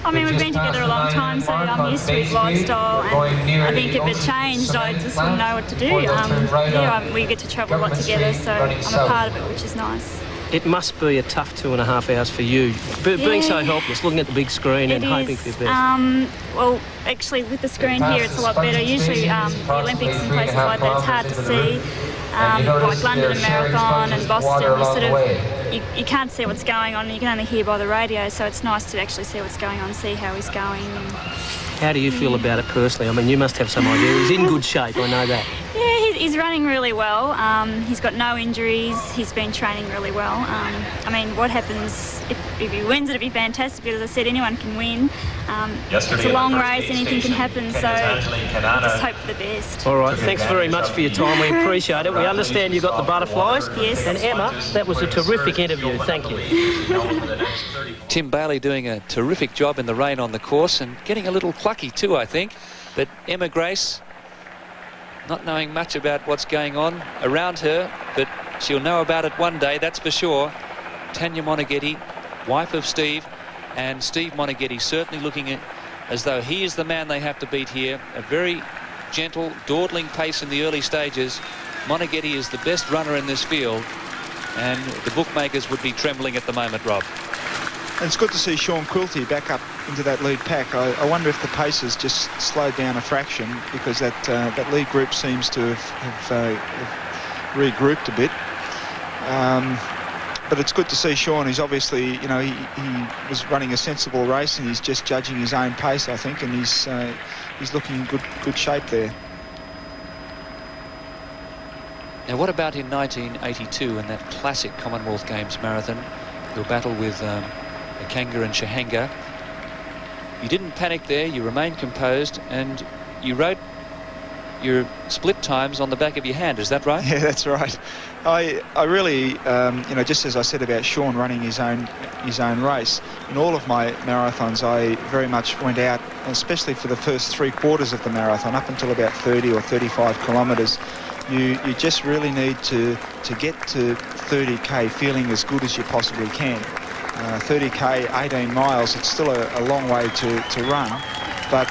I mean, we've been together a long time, so I'm used to his lifestyle, and I think if it changed, I just wouldn't know what to do. We get to travel a lot together, so I'm a part of it, which is nice. It must be a tough 2.5 hours for you, being so helpless, looking at the big screen and hoping for your best. Well, actually, with the screen here, it's a lot better. Usually, the Olympics and places like that, it's hard to see. Like London and Marathon and Boston, you can't see what's going on, and you can only hear by the radio, so it's nice to actually see what's going on, see how he's going. How do you feel about it personally? I mean, you must have some idea. He's in good shape, I know that. Yeah, he's running really well. He's got no injuries. He's been training really well. I mean, what happens if he wins? It'd be fantastic, because as I said, anyone can win. It's a long race, anything can happen, so I just hope for the best. All right, thanks very much for your time. We appreciate it. We understand you got the butterflies. Yes. And Emma, that was a terrific interview. Thank you. Tim Bailey doing a terrific job in the rain on the course, and getting a little clucky too, I think. But Emma Grace, not knowing much about what's going on around her, but she'll know about it one day, that's for sure. Tanya Moneghetti, wife of Steve, and Steve Moneghetti certainly looking as though he is the man they have to beat here. A very gentle, dawdling pace in the early stages. Moneghetti is the best runner in this field, and the bookmakers would be trembling at the moment, Rob. And it's good to see Sean Quilty back up into that lead pack. I wonder if the pace has just slowed down a fraction, because that lead group seems to have regrouped a bit. But it's good to see Sean. He's obviously, you know, he was running a sensible race, and he's just judging his own pace, I think, and he's looking in good shape there. Now, what about in 1982 in that classic Commonwealth Games marathon, your battle with Kanga and Shahanga? You didn't panic there, you remained composed, and you wrote your split times on the back of your hand, is that right? Yeah, that's right. I really, you know, just as I said about Sean running his own race, in all of my marathons I very much went out, especially for the first 3/4 of the marathon, up until about 30 or 35 kilometres. You just really need to get to 30k feeling as good as you possibly can. 30k, 18 miles, it's still a long way to run, but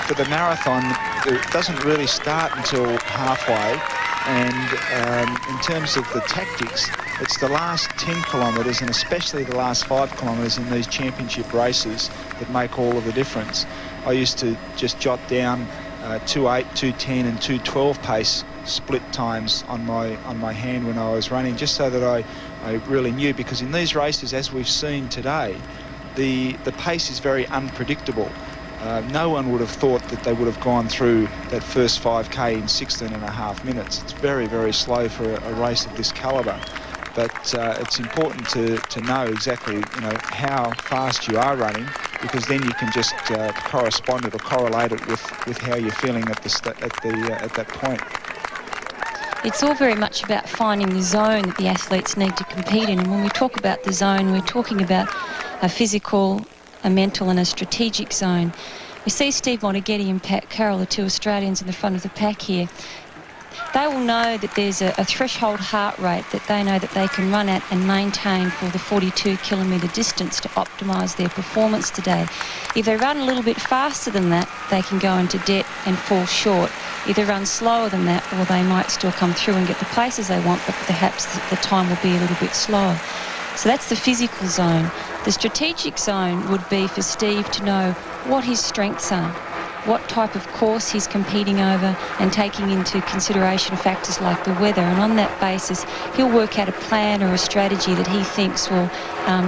for the marathon it doesn't really start until halfway, and in terms of the tactics, it's the last 10 kilometres and especially the last 5 kilometres in these championship races that make all of the difference. I used to just jot down 2:8, 2:10 and 2:12 pace split times on my hand when I was running, just so that I really knew, because in these races, as we've seen today, the pace is very unpredictable. No one would have thought that they would have gone through that first 5k in 16.5 minutes. It's very, very slow for a race of this calibre. But it's important to know exactly, you know, how fast you are running, because then you can just correspond it or correlate it with how you're feeling at that point. It's all very much about finding the zone that the athletes need to compete in. And when we talk about the zone, we're talking about a physical, a mental and a strategic zone. We see Steve Moneghetti and Carroll, the 2 Australians in the front of the pack here. They will know that there's a threshold heart rate that they know that they can run at and maintain for the 42-kilometre distance to optimise their performance today. If they run a little bit faster than that, they can go into debt and fall short. If they run slower than that, well, they might still come through and get the places they want, but perhaps the time will be a little bit slower. So that's the physical zone. The strategic zone would be for Steve to know what his strengths are, what type of course he's competing over, and taking into consideration factors like the weather. And on that basis, he'll work out a plan or a strategy that he thinks will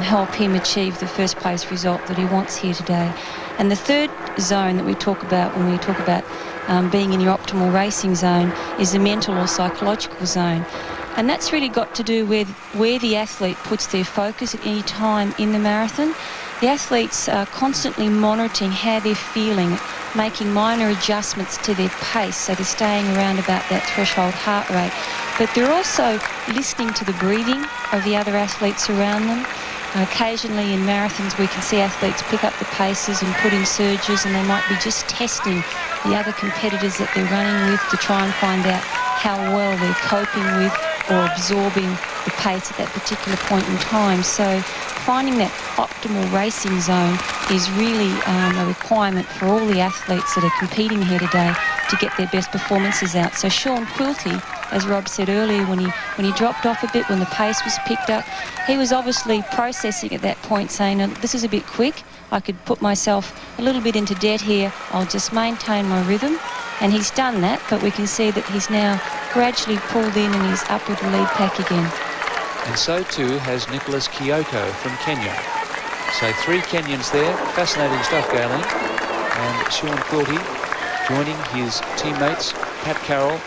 help him achieve the first place result that he wants here today. And the third zone that we talk about when we talk about being in your optimal racing zone is the mental or psychological zone. And that's really got to do with where the athlete puts their focus at any time in the marathon. The athletes are constantly monitoring how they're feeling, making minor adjustments to their pace, so they're staying around about that threshold heart rate. But they're also listening to the breathing of the other athletes around them. Occasionally in marathons we can see athletes pick up the paces and put in surges, and they might be just testing the other competitors that they're running with to try and find out how well they're coping with or absorbing the pace at that particular point in time. So finding that optimal racing zone is really a requirement for all the athletes that are competing here today to get their best performances out. So Sean Quilty, as Rob said earlier, when he dropped off a bit, when the pace was picked up, he was obviously processing at that point, saying, this is a bit quick, I could put myself a little bit into debt here, I'll just maintain my rhythm. And he's done that, but we can see that he's now gradually pulled in and he's up with the lead pack again. And so too has Nicolas Kioko from Kenya. So 3 Kenyans there, fascinating stuff, Galen. And Sean Quilty joining his teammates, Pat Carroll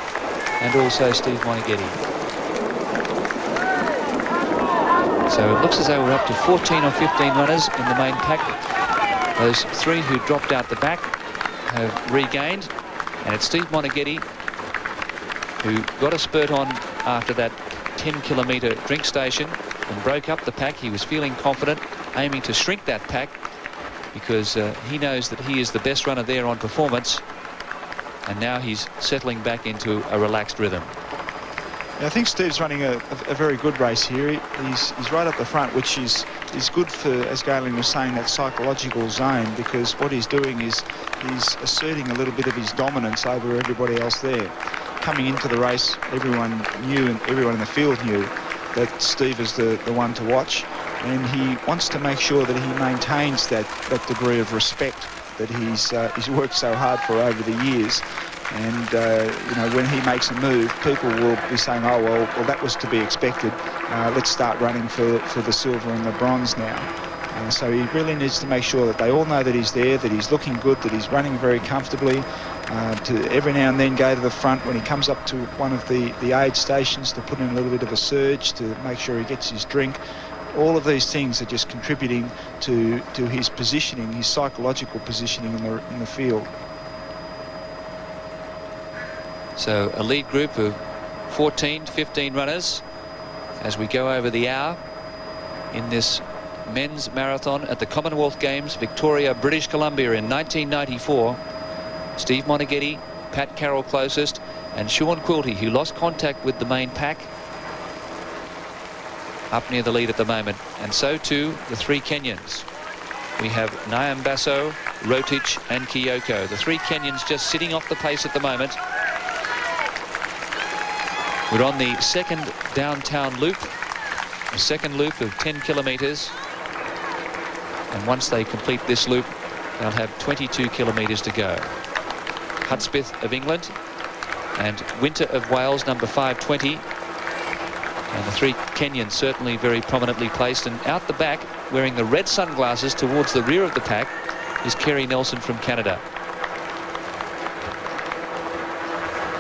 and also Steve Moneghetti. So it looks as though we're up to 14 or 15 runners in the main pack. Those 3 who dropped out the back have regained. And it's Steve Moneghetti who got a spurt on after that 10-kilometre drink station and broke up the pack. He was feeling confident, aiming to shrink that pack, because he knows that he is the best runner there on performance, and now he's settling back into a relaxed rhythm. Yeah, I think Steve's running a very good race here. He's right up the front, which is good for, as Galen was saying, that psychological zone, because what he's doing is he's asserting a little bit of his dominance over everybody else there. Coming into the race, everyone knew, and everyone in the field knew, that Steve is the one to watch, and he wants to make sure that he maintains that degree of respect that he's worked so hard for over the years. And you know, when he makes a move, people will be saying, oh well that was to be expected, let's start running for the silver and the bronze now. So he really needs to make sure that they all know that he's there, that he's looking good, that he's running very comfortably, to every now and then go to the front when he comes up to one of the aid stations to put in a little bit of a surge to make sure he gets his drink. All of these things are just contributing to his positioning, his psychological positioning in the field. So a lead group of 14 to 15 runners as we go over the hour in this men's marathon at the Commonwealth Games, Victoria, British Columbia in 1994. Steve Moneghetti, Pat Carroll closest, and Sean Quilty, who lost contact with the main pack, up near the lead at the moment, and so too the three Kenyans. We have Nyambaso, Rotich and Kioko. The three Kenyans just sitting off the pace at the moment. We're on the second downtown loop, a second loop of 10 kilometres. And once they complete this loop, they'll have 22 kilometres to go. Hudspith of England and Winter of Wales, number 520. And the three Kenyans certainly very prominently placed. And out the back, wearing the red sunglasses towards the rear of the pack, is Carey Nelson from Canada.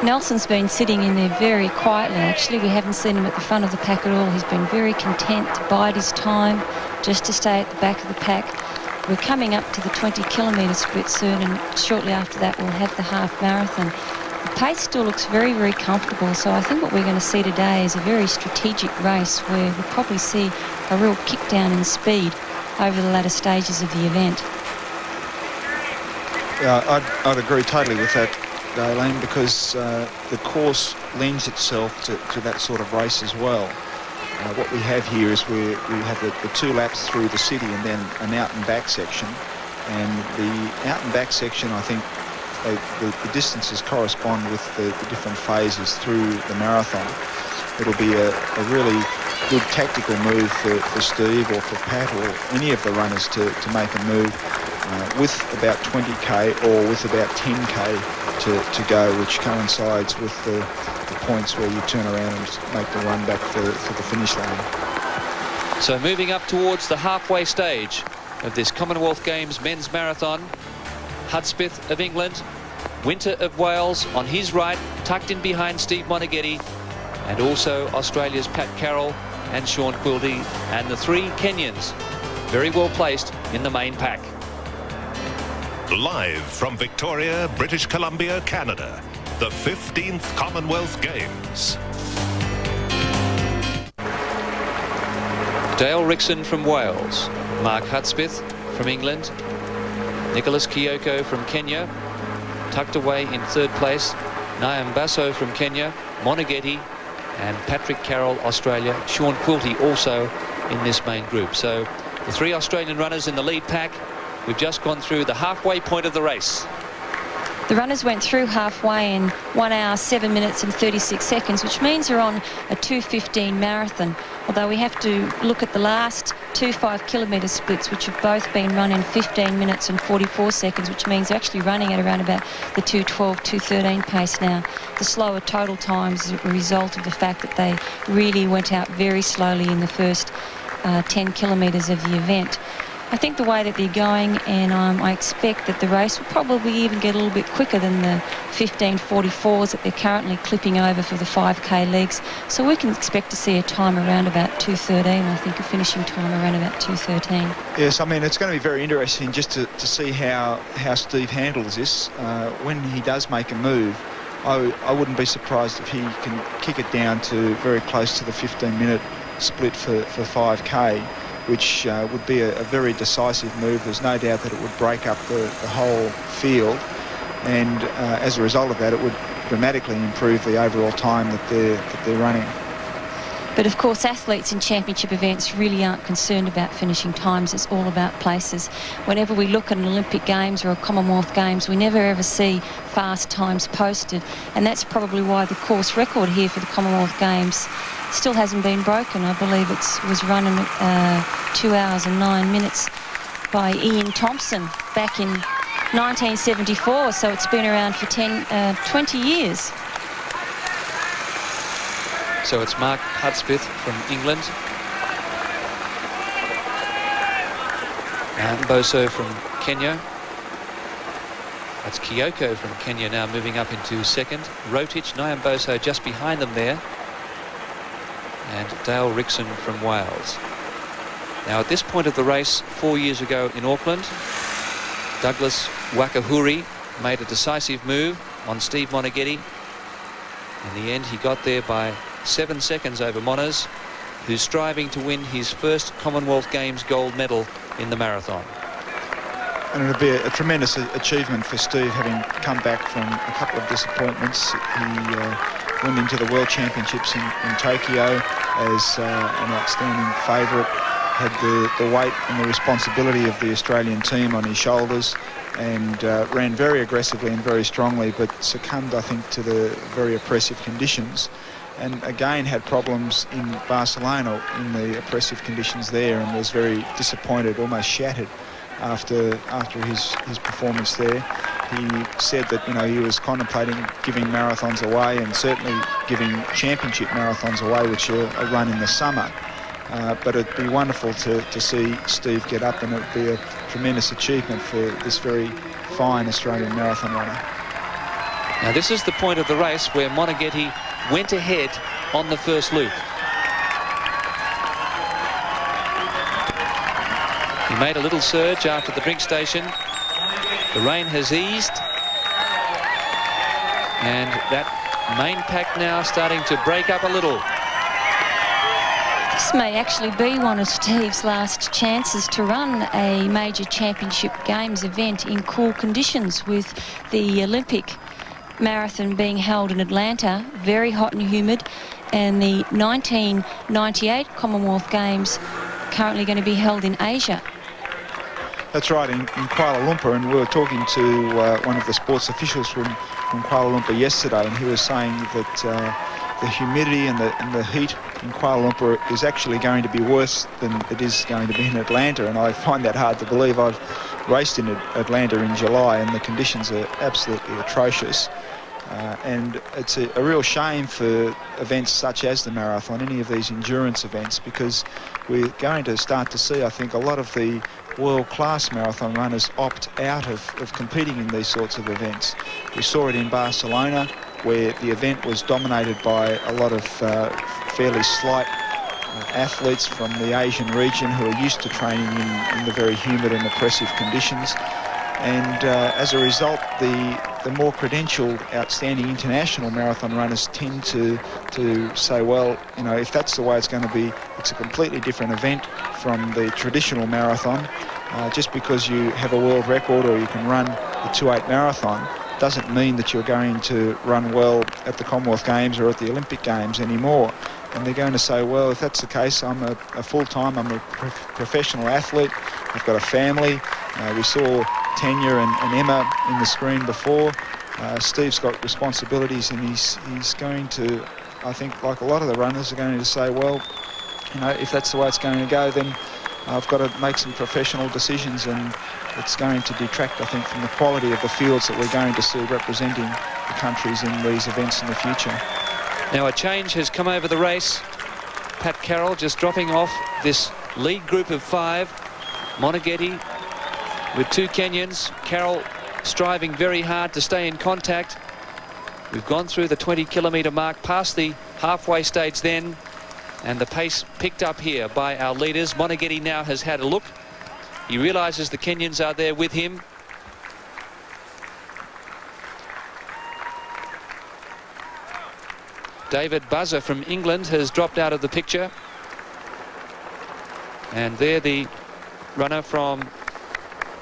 Nelson's been sitting in there very quietly. Actually, we haven't seen him at the front of the pack at all. He's been very content to bide his time, just to stay at the back of the pack. We're coming up to the 20 kilometre split soon, and shortly after that we'll have the half marathon. The pace still looks very, very comfortable, so I think what we're going to see today is a very strategic race where we'll probably see a real kick down in speed over the latter stages of the event. Yeah, I'd agree totally with that, Daylene, because the course lends itself to that sort of race as well. What we have here is we have the 2 laps through the city and then an out and back section. And the out and back section, I think the distances correspond with the different phases through the marathon. It'll be a really good tactical move for Steve or for Pat or any of the runners to make a move with about 20k or with about 10k to go, which coincides with the points where you turn around and make the run back for the finish line. So moving up towards the halfway stage of this Commonwealth Games men's marathon, Hudspith of England, Winter of Wales on his right, tucked in behind Steve Moneghetti, and also Australia's Pat Carroll and Sean Quilty, and the three Kenyans very well placed in the main pack. Live from Victoria, British Columbia, Canada, the 15th Commonwealth Games. Dale Rixon from Wales, Mark Hudspith from England, Nicolas Kioko from Kenya, tucked away in third place, Nyambaso from Kenya, Moneghetti and Patrick Carroll, Australia, Sean Quilty also in this main group. So the three Australian runners in the lead pack. We've just gone through the halfway point of the race. The runners went through halfway in 1 hour, 7 minutes and 36 seconds, which means they're on a 2:15 marathon. Although we have to look at the last 2 5-kilometre splits, which have both been run in 15 minutes and 44 seconds, which means they're actually running at around about the 2:12, 2:13 pace now. The slower total times is a result of the fact that they really went out very slowly in the first 10 kilometres of the event. I think the way that they're going, and I expect that the race will probably even get a little bit quicker than the 15:44s that they're currently clipping over for the 5k legs. So we can expect to see a time around about 2:13. I think a finishing time around about 2:13. Yes, I mean, it's going to be very interesting just to see how Steve handles this. When he does make a move, I wouldn't be surprised if he can kick it down to very close to the 15-minute split for 5k. Which would be a very decisive move. There's no doubt that it would break up the whole field, and as a result of that, it would dramatically improve the overall time that they're running. But of course, athletes in championship events really aren't concerned about finishing times. It's all about places. Whenever we look at an Olympic Games or a Commonwealth Games, we never ever see fast times posted. And that's probably why the course record here for the Commonwealth Games still hasn't been broken. I believe it was run in 2 hours and 9 minutes by Ian Thompson back in 1974. So it's been around for 20 years. So it's Mark Hudspith from England. Nyambaso from Kenya. That's Kioko from Kenya now moving up into second. Rotich, Nyambaso just behind them there. And Dale Rixon from Wales. Now at this point of the race, 4 years ago in Auckland, Douglas Wakahuri made a decisive move on Steve Moneghetti. In the end, he got there by 7 seconds over Monas, who's striving to win his first Commonwealth Games gold medal in the marathon. And it'll be a tremendous achievement for Steve, having come back from a couple of disappointments. He went into the World Championships in Tokyo as an outstanding favourite, had the weight and the responsibility of the Australian team on his shoulders, and ran very aggressively and very strongly, but succumbed, I think, to the very oppressive conditions. And again had problems in Barcelona in the oppressive conditions there, and was very disappointed, almost shattered after his performance there. He said that, you know, he was contemplating giving marathons away, and certainly giving championship marathons away, which are run in the summer. But it'd be wonderful to see Steve get up, and it'd be a tremendous achievement for this very fine Australian marathon runner. Now this is the point of the race where Moneghetti went ahead on the first loop. He made a little surge after the drink station. The rain has eased, and that main pack now starting to break up a little. This may actually be one of Steve's last chances to run a major championship games event in cool conditions, with the Olympic marathon being held in Atlanta, very hot and humid, and the 1998 Commonwealth Games currently going to be held in Asia. That's right, in Kuala Lumpur, and we were talking to one of the sports officials from Kuala Lumpur yesterday, and he was saying that the humidity and the heat in Kuala Lumpur is actually going to be worse than it is going to be in Atlanta, and I find that hard to believe. I've raced in Atlanta in July, and the conditions are absolutely atrocious. And it's a real shame for events such as the marathon, any of these endurance events, because we're going to start to see, I think, a lot of the world-class marathon runners opt out of competing in these sorts of events. We saw it in Barcelona, where the event was dominated by a lot of fairly slight athletes from the Asian region who are used to training in the very humid and oppressive conditions. And as a result, the more credentialed, outstanding international marathon runners tend to say, well, you know, if that's the way it's going to be, it's a completely different event from the traditional marathon. Just because you have a world record or you can run the 2:8 marathon doesn't mean that you're going to run well at the Commonwealth Games or at the Olympic Games anymore. And they're going to say, well, if that's the case, I'm a full-time, I'm a professional athlete, I've got a family. We saw Tanya and Emma in the screen before. Steve's got responsibilities, and he's going to, I think, like a lot of the runners, are going to say, well, you know, if that's the way it's going to go, then I've got to make some professional decisions, and it's going to detract, I think, from the quality of the fields that we're going to see representing the countries in these events in the future. Now a change has come over the race. Pat Carroll just dropping off this lead group of 5. Moneghetti with 2 Kenyans. Carroll striving very hard to stay in contact. We've gone through the 20-kilometre mark, past the halfway stage then, and the pace picked up here by our leaders. Moneghetti now has had a look. He realises the Kenyans are there with him. David Buzzer from England has dropped out of the picture. And there the runner from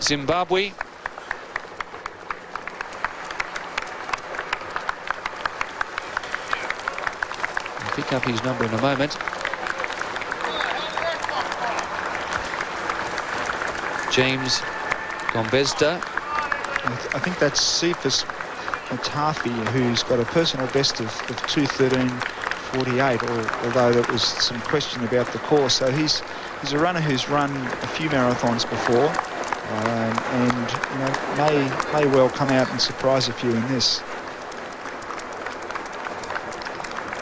Zimbabwe. I'll pick up his number in a moment. James Gombezda. I think that's Cephas Matafi, who's got a personal best of 2:13.48, although there was some question about the course. So he's a runner who's run a few marathons before, and you know, may well come out and surprise a few in this.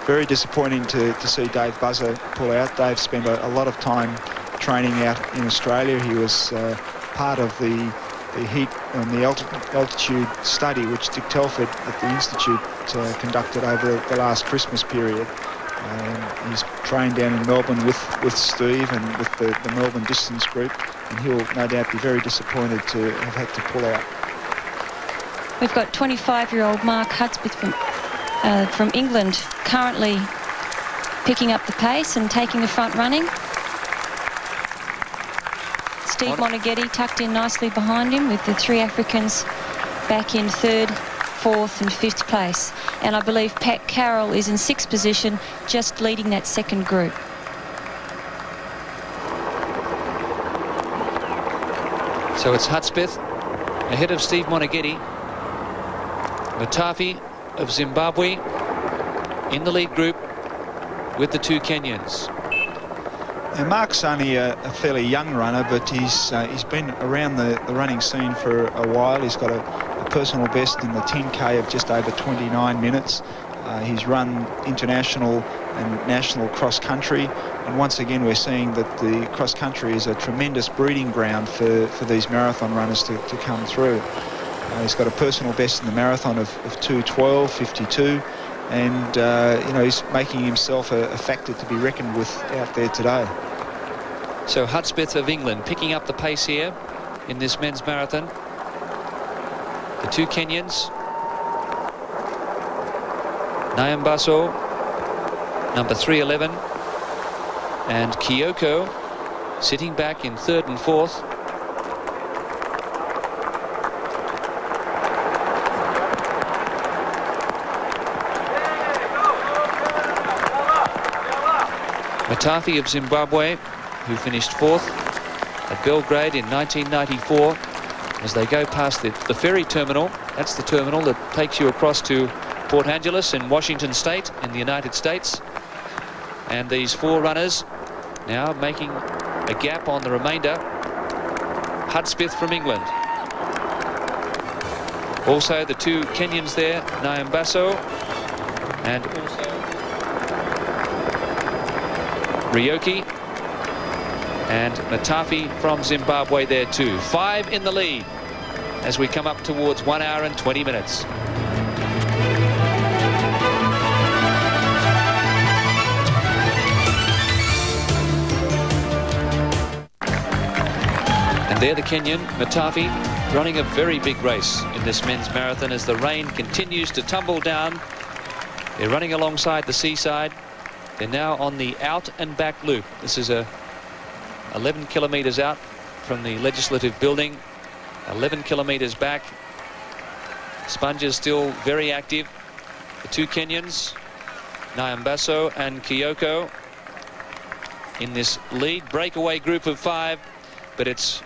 Very disappointing to see Dave Buzzer pull out. Dave spent a lot of time training out in Australia. He was part of the heat and the altitude study which Dick Telford at the Institute conducted over the last Christmas period. He's trained down in Melbourne with Steve and with the Melbourne distance group, and he'll no doubt be very disappointed to have had to pull out. We've got 25-year-old Mark Hudspith from England currently picking up the pace and taking the front running. Steve Moneghetti tucked in nicely behind him, with the three Africans back in 3rd, 4th and 5th place. And I believe Pat Carroll is in 6th position, just leading that second group. So it's Hudspith ahead of Steve Moneghetti. Matafi of Zimbabwe in the lead group with the two Kenyans. Now Mark's only a fairly young runner, but he's been around the running scene for a while. He's got a personal best in the 10K of just over 29 minutes. He's run international and national cross-country, and once again we're seeing that the cross-country is a tremendous breeding ground for these marathon runners to come through. He's got a personal best in the marathon of 2:12.52, and you know, he's making himself a factor to be reckoned with out there today. So Hudspith of England picking up the pace here in this men's marathon. The two Kenyans, Nyambaso, number 311, and Kioko sitting back in 3rd and 4th. Matafi of Zimbabwe, who finished 4th at Belgrade in 1994, as they go past the ferry terminal. That's the terminal that takes you across to Port Angeles in Washington State in the United States. And these four runners now making a gap on the remainder. Hudspith from England. Also the two Kenyans there, Nyambaso and also Ryoki, and Matafi from Zimbabwe there too. 5 in the lead as we come up towards 1 hour and 20 minutes. And there the Kenyan, Matafi, running a very big race in this men's marathon as the rain continues to tumble down. They're running alongside the seaside. They're now on the out and back loop. This is 11 kilometres out from the Legislative Building, 11 kilometres back. Sponges still very active. The two Kenyans, Nyambaso and Kioko, in this lead breakaway group of 5, but it's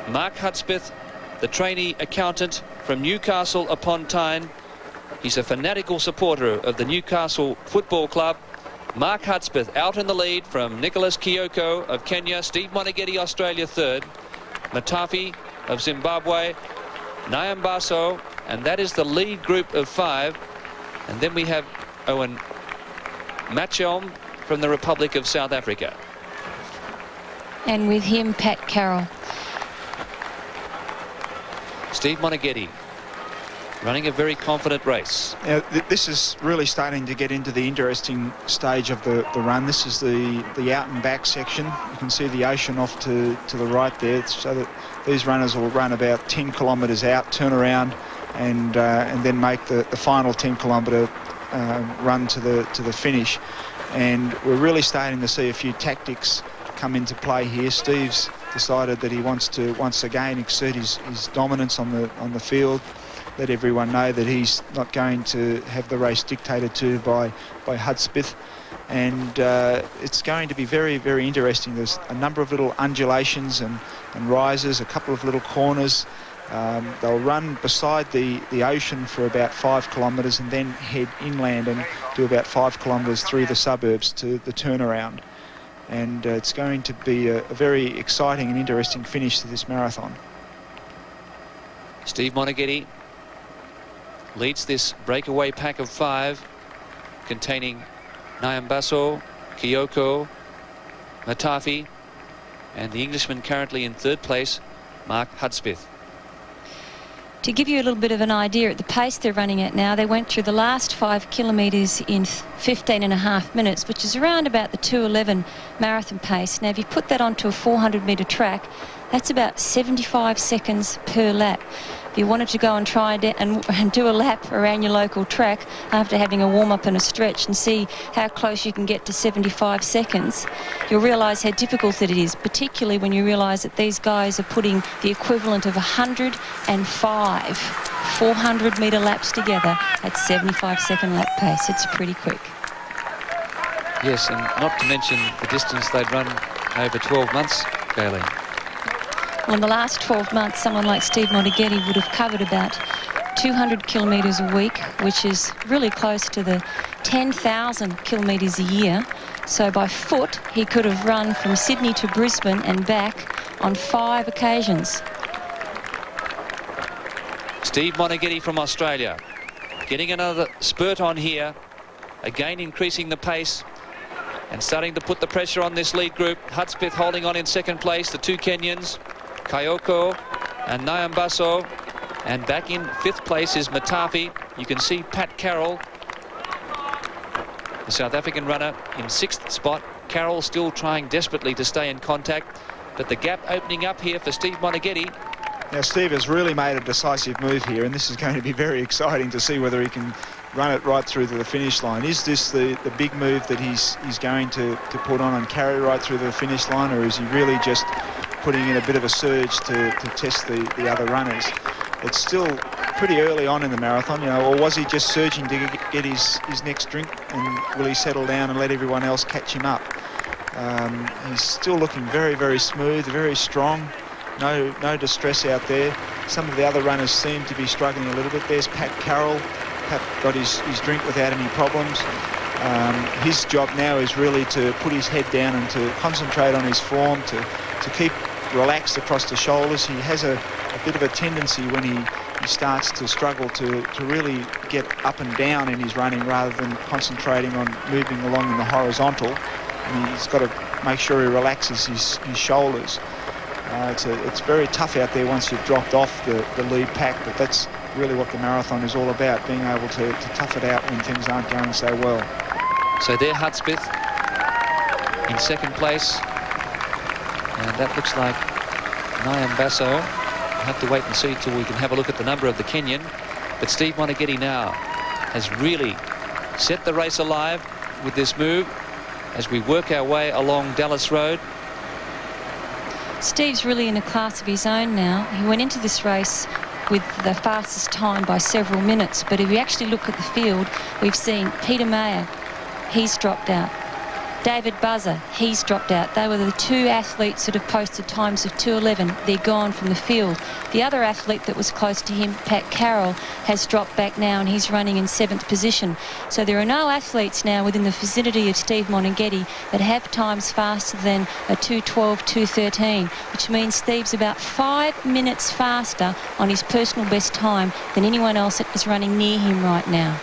Mark Hudspith, the trainee accountant from Newcastle upon Tyne. He's a fanatical supporter of the Newcastle Football Club. Mark Hudspith out in the lead from Nicolas Kioko of Kenya, Steve Moneghetti Australia 3rd, Matafi of Zimbabwe, Nyambaso, and that is the lead group of 5. And then we have Owen MacHelm from the Republic of South Africa. And with him, Pat Carroll. Steve Moneghetti running a very confident race. Now, this is really starting to get into the interesting stage of the run. This is the out and back section. You can see the ocean off to the right there, so that these runners will run about 10 kilometres out, turn around, and then make the final 10 kilometre run to the finish. And we're really starting to see a few tactics come into play here. Steve's decided that he wants to once again exert his dominance on the field. let everyone know that he's not going to have the race dictated to by Hudspith. And it's going to be very, very interesting. There's a number of little undulations and rises, a couple of little corners. They'll run beside the ocean for about 5 kilometres and then head inland and do about 5 kilometres through the suburbs to the turnaround. And it's going to be a very exciting and interesting finish to this marathon. Steve Moneghetti leads this breakaway pack of 5, containing Nyambaso, Kioko, Mwathiwa, and the Englishman currently in 3rd place, Mark Hudspith. To give you a little bit of an idea at the pace they're running at now, they went through the last 5 kilometres in 15.5 minutes, which is around about the 2:11 marathon pace. Now, if you put that onto a 400-metre track, that's about 75 seconds per lap. If you wanted to go and try and do a lap around your local track after having a warm-up and a stretch and see how close you can get to 75 seconds, you'll realise how difficult it is, particularly when you realise that these guys are putting the equivalent of 105 400-metre laps together at 75-second lap pace. It's pretty quick. Yes, and not to mention the distance they'd run over 12 months, Carey. Well, in the last 12 months, someone like Steve Moneghetti would have covered about 200 kilometres a week, which is really close to the 10,000 kilometres a year. So by foot, he could have run from Sydney to Brisbane and back on 5 occasions. Steve Moneghetti from Australia, getting another spurt on here, again increasing the pace and starting to put the pressure on this lead group. Hudspith holding on in 2nd place, the 2 Kenyans, Kioko and Nyambaso, and back in 5th place is Mwathiwa. You can see Pat Carroll, the South African runner, in 6th spot. Carroll still trying desperately to stay in contact, but the gap opening up here for Steve Moneghetti. Now, Steve has really made a decisive move here, and this is going to be very exciting to see whether he can run it right through to the finish line. Is this the big move that he's going to put on and carry right through to the finish line, or is he really just putting in a bit of a surge to test the other runners? It's still pretty early on in the marathon, you know, or was he just surging to get his next drink, and will he settle down and let everyone else catch him up? He's still looking very, very smooth, very strong. No distress out there. Some of the other runners seem to be struggling a little bit. There's Pat Carroll. Pat got his drink without any problems. His job now is really to put his head down and to concentrate on his form, to keep relaxed across the shoulders. He has a bit of a tendency when he starts to struggle to really get up and down in his running rather than concentrating on moving along in the horizontal. And he's got to make sure he relaxes his shoulders. It's very tough out there once you've dropped off the lead pack, but that's really what the marathon is all about, being able to tough it out when things aren't going so well. So there Hudspith in 2nd place, and that looks like Nyambaso. We'll have to wait and see till we can have a look at the number of the Kenyan. But Steve Moneghetti now has really set the race alive with this move as we work our way along Dallas Road. Steve's really in a class of his own now. He went into this race with the fastest time by several minutes, but if you actually look at the field, we've seen Peter Mayer, he's dropped out. David Buzzer, he's dropped out. They were the 2 athletes that have posted times of 2:11. They're gone from the field. The other athlete that was close to him, Pat Carroll, has dropped back now and he's running in 7th position. So there are no athletes now within the vicinity of Steve Moneghetti that have times faster than a 2:12, 2:13, which means Steve's about 5 minutes faster on his personal best time than anyone else that is running near him right now.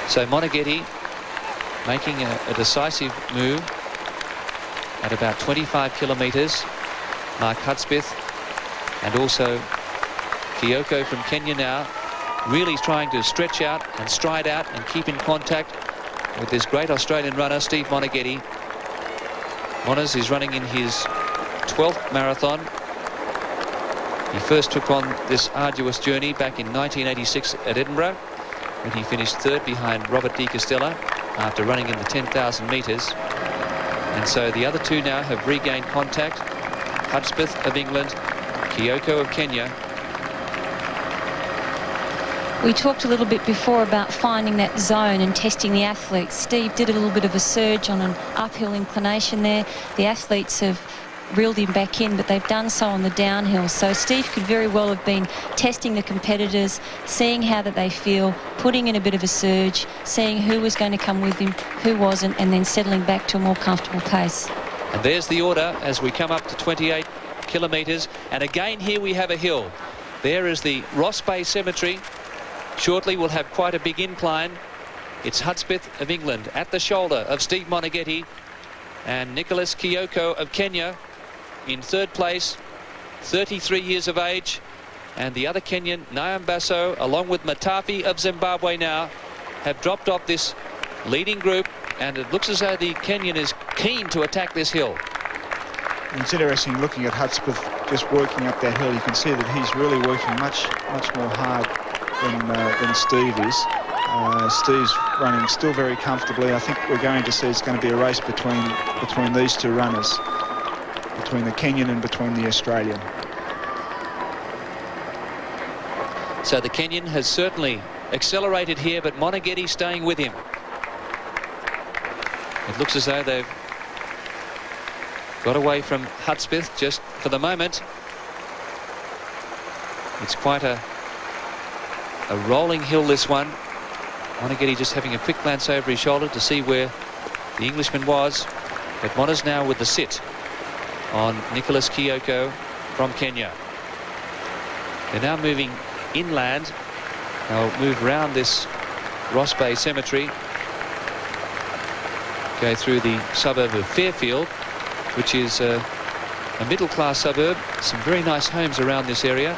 So Moneghetti making a decisive move at about 25 kilometres. Mark Hudspith and also Kioko from Kenya now really trying to stretch out and stride out and keep in contact with this great Australian runner, Steve Moneghetti. Monas is running in his 12th marathon. He first took on this arduous journey back in 1986 at Edinburgh, when he finished 3rd behind Robert De Castella after running in the 10,000 metres. And so the other 2 now have regained contact. Hudspith of England, Kioko of Kenya, We talked a little bit before about finding that zone and testing the athletes. Steve did a little bit of a surge on an uphill inclination there. The athletes have reeled him back in, but they've done so on the downhill. So Steve could very well have been testing the competitors, seeing how that they feel, putting in a bit of a surge, seeing who was going to come with him, who wasn't, and then settling back to a more comfortable pace. And there's the order as we come up to 28 kilometres. And again, here we have a hill. There is the Ross Bay Cemetery. Shortly we'll have quite a big incline. It's Hudspith of England at the shoulder of Steve Moneghetti, and Nicolas Kioko of Kenya in third place, 33 years of age. And the other Kenyan, Nyambaso, along with Mwathiwa of Zimbabwe now, have dropped off this leading group, and it looks as though the Kenyan is keen to attack this hill. It's interesting looking at Hudspith just working up that hill. You can see that he's really working much more hard than Steve is. Steve's running still very comfortably. I think we're going to see it's going to be a race between these two runners, between the Kenyan and between the Australian. So the Kenyan has certainly accelerated here, but Moneghetti staying with him. It looks as though they've got away from Hudspith just for the moment. It's quite a rolling hill, this one. Moneghetti just having a quick glance over his shoulder to see where the Englishman was. But Mona's now with the sit on Nicolas Kioko from Kenya. They're now moving inland. They'll move around this Ross Bay Cemetery, go through the suburb of Fairfield, which is a middle-class suburb. Some very nice homes around this area.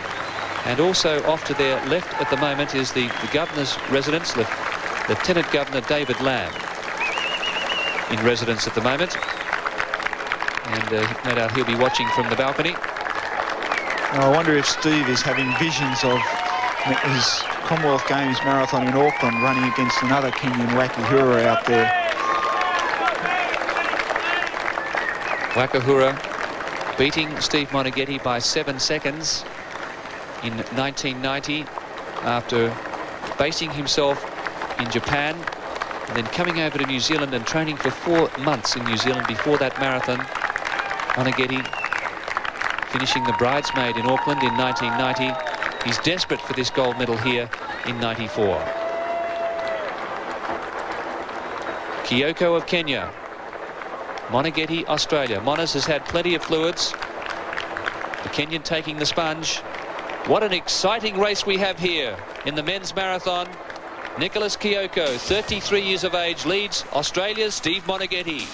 And also off to their left at the moment is the Governor's residence, Lieutenant Governor David Lamb in residence at the moment. And no doubt he'll be watching from the balcony. I wonder if Steve is having visions of his Commonwealth Games marathon in Auckland running against another Kenyan Wakahura out there. Wakahura beating Steve Moneghetti by 7 seconds in 1990 after basing himself in Japan and then coming over to New Zealand and training for 4 months in New Zealand before that marathon. Moneghetti finishing the bridesmaid in Auckland in 1990. He's desperate for this gold medal here in 94. Kioko of Kenya, Moneghetti Australia. Monas has had plenty of fluids. The Kenyan taking the sponge. What an exciting race we have here in the men's marathon. Nicolas Kioko, 33 years of age, leads Australia's Steve Moneghetti.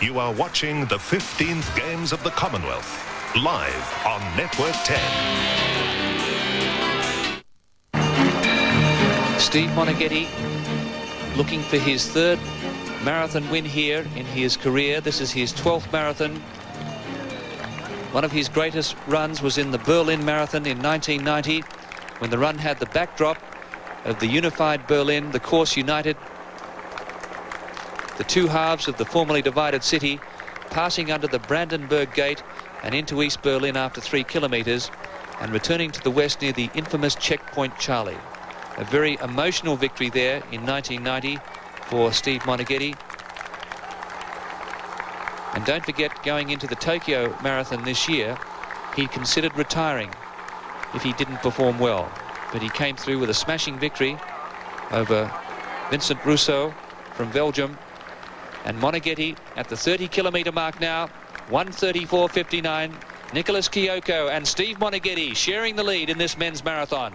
You are watching the 15th Games of the Commonwealth, live on Network 10. Steve Moneghetti looking for his third marathon win here in his career. This is his 12th marathon. One of his greatest runs was in the Berlin Marathon in 1990, when the run had the backdrop of the unified Berlin, the course united the two halves of the formerly divided city, passing under the Brandenburg Gate and into East Berlin after 3 kilometres and returning to the west near the infamous checkpoint Charlie. A very emotional victory there in 1990 for Steve Moneghetti. And don't forget, going into the Tokyo Marathon this year, he considered retiring if he didn't perform well. But he came through with a smashing victory over Vincent Rousseau from Belgium. And Moneghetti at the 30-kilometre mark now, 1:34.59. Nicolas Kioko and Steve Moneghetti sharing the lead in this men's marathon.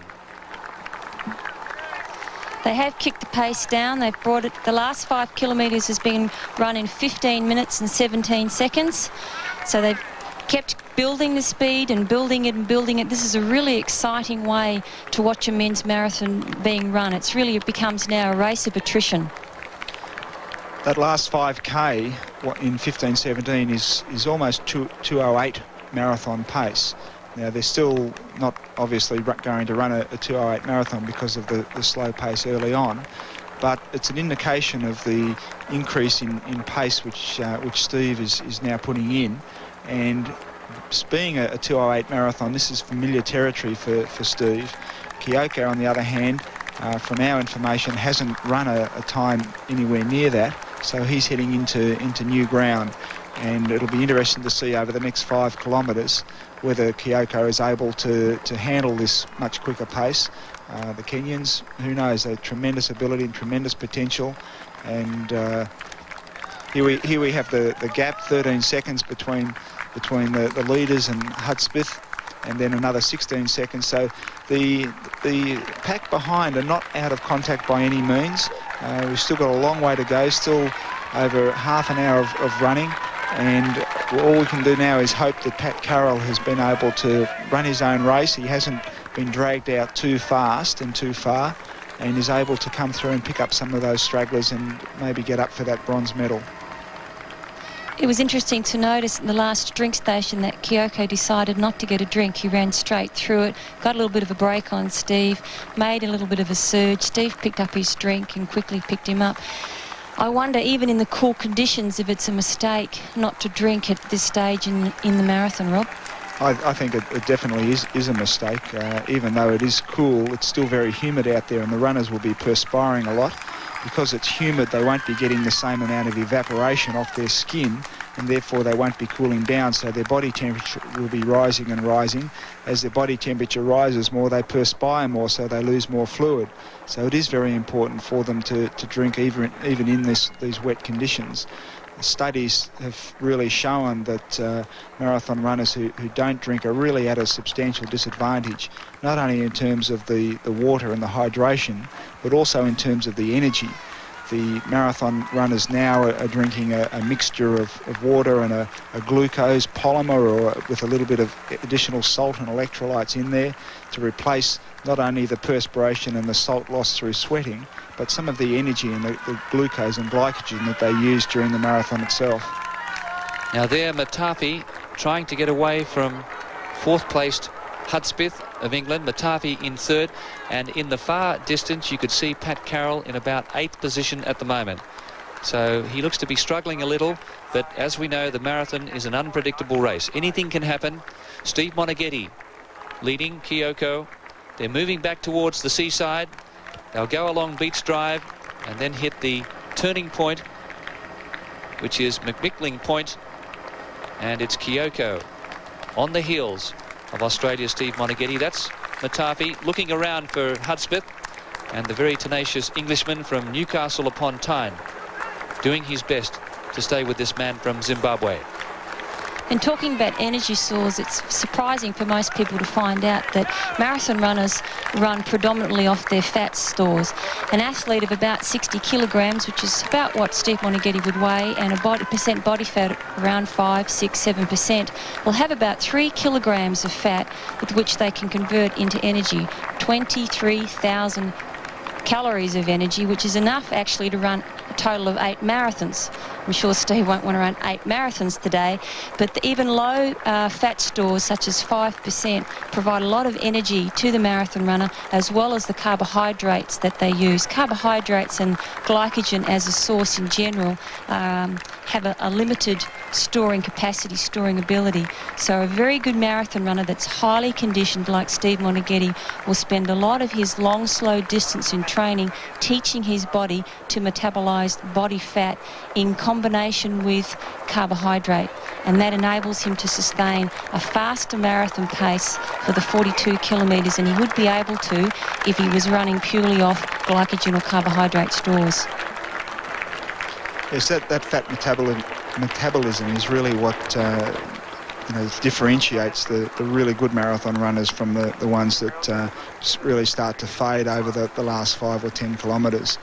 They have kicked the pace down. They've brought it. The last 5 kilometres has been run in 15 minutes and 17 seconds. So they've kept building the speed and building it and building it. This is a really exciting way to watch a men's marathon being run. It becomes now a race of attrition. That last 5K in 15:17 is almost 2:08 marathon pace. Now, they're still not obviously going to run a 2:08 marathon because of the slow pace early on, but it's an indication of the increase in pace which Steve is now putting in. And being a 2:08 marathon, this is familiar territory for Steve. Kioko, on the other hand, from our information, hasn't run a time anywhere near that, so he's heading into new ground. And it'll be interesting to see over the next 5 kilometres whether Kioko is able to handle this much quicker pace. The Kenyans, who knows, they have tremendous ability and tremendous potential. And here we have the gap, 13 seconds between the leaders and Hudspith, and then another 16 seconds. So the pack behind are not out of contact by any means. We've still got a long way to go, still over half an hour of running. And all we can do now is hope that Carroll has been able to run his own race. He hasn't been dragged out too fast and too far, and is able to come through and pick up some of those stragglers and maybe get up for that bronze medal. It was interesting to notice in the last drink station that Kioko decided not to get a drink. He ran straight through it, got a little bit of a break on Steve, made a little bit of a surge. Steve picked up his drink and quickly picked him up. I wonder, even in the cool conditions, if it's a mistake not to drink at this stage in the marathon, Rob. I think it definitely is a mistake. Even though it is cool, it's still very humid out there, and the runners will be perspiring a lot. Because it's humid, they won't be getting the same amount of evaporation off their skin, and therefore they won't be cooling down, so their body temperature will be rising and rising. As their body temperature rises more, they perspire more, so they lose more fluid. So it is very important for them to drink even in these wet conditions. Studies have really shown that marathon runners who don't drink are really at a substantial disadvantage, not only in terms of the water and the hydration, but also in terms of the energy. The marathon runners now are drinking a mixture of water and a glucose polymer, or with a little bit of additional salt and electrolytes in there to replace not only the perspiration and the salt loss through sweating, but some of the energy and the glucose and glycogen that they use during the marathon itself. Now there, Mwathiwa trying to get away from 4th placed Hudspith of England, Mwathiwa in 3rd, and in the far distance you could see Pat Carroll in about 8th position at the moment. So he looks to be struggling a little, but as we know, the marathon is an unpredictable race. Anything can happen. Steve Moneghetti leading Kioko. They're moving back towards the seaside. They'll go along Beach Drive and then hit the turning point, which is McMickling Point, and it's Kioko on the heels of Australia's Steve Moneghetti. That's Mwathiwa looking around for Hudspith, and the very tenacious Englishman from Newcastle upon Tyne doing his best to stay with this man from Zimbabwe. And talking about energy sources, it's surprising for most people to find out that marathon runners run predominantly off their fat stores. An athlete of about 60 kilograms, which is about what Steve Moneghetti would weigh, and a percent body fat around 5, 6, 7%, will have about 3 kilograms of fat with which they can convert into energy, 23,000 calories of energy, which is enough actually to run a total of 8 marathons. I'm sure Steve won't want to run 8 marathons today, but even low fat stores such as 5% provide a lot of energy to the marathon runner, as well as the carbohydrates that they use. Carbohydrates and glycogen as a source in general have a limited storing capacity, storing ability. So a very good marathon runner that's highly conditioned like Steve Moneghetti will spend a lot of his long, slow distance in training teaching his body to metabolize body fat in combination with carbohydrate, and that enables him to sustain a faster marathon pace for the 42 kilometres than he would be able to if he was running purely off glycogen or carbohydrate stores. Yes, that fat metabolism is really what differentiates the really good marathon runners from the ones that really start to fade over the last 5 or 10 kilometres.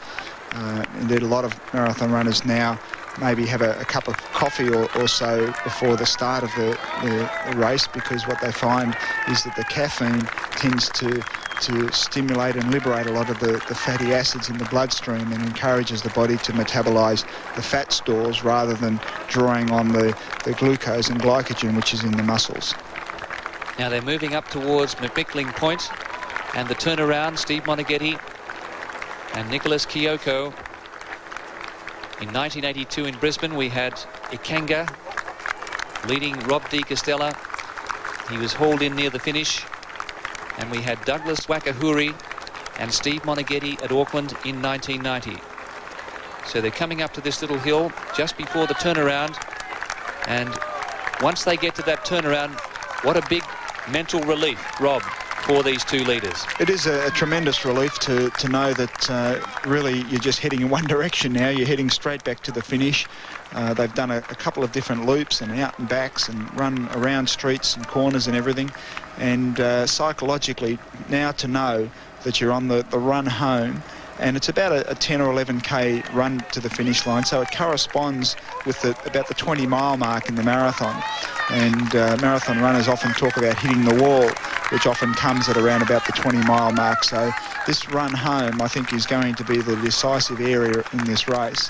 Indeed, a lot of marathon runners now maybe have a cup of coffee or so before the start of the race, because what they find is that the caffeine tends to stimulate and liberate a lot of the fatty acids in the bloodstream, and encourages the body to metabolise the fat stores rather than drawing on the glucose and glycogen which is in the muscles. Now they're moving up towards McMickling Point, and the turnaround, Steve Moneghetti and Nicolas Kioko. In 1982 in Brisbane, we had Ikanga leading Rob de Castella. He was hauled in near the finish, And we had Douglas Wakahuri and Steve Moneghetti at Auckland in 1990. So they're coming up to this little hill just before the turnaround. And once they get to that turnaround, what a big mental relief, Rob, for these two leaders. It is a tremendous relief to know that really you're just heading in one direction now. You're heading straight back to the finish. They've done a couple of different loops and out and backs and run around streets and corners and everything. And psychologically, now to know that you're on the run home, and it's about a 10 or 11k run to the finish line, so it corresponds with about the 20-mile mark in the marathon. And marathon runners often talk about hitting the wall, which often comes at around about the 20-mile mark. So this run home, I think, is going to be the decisive area in this race.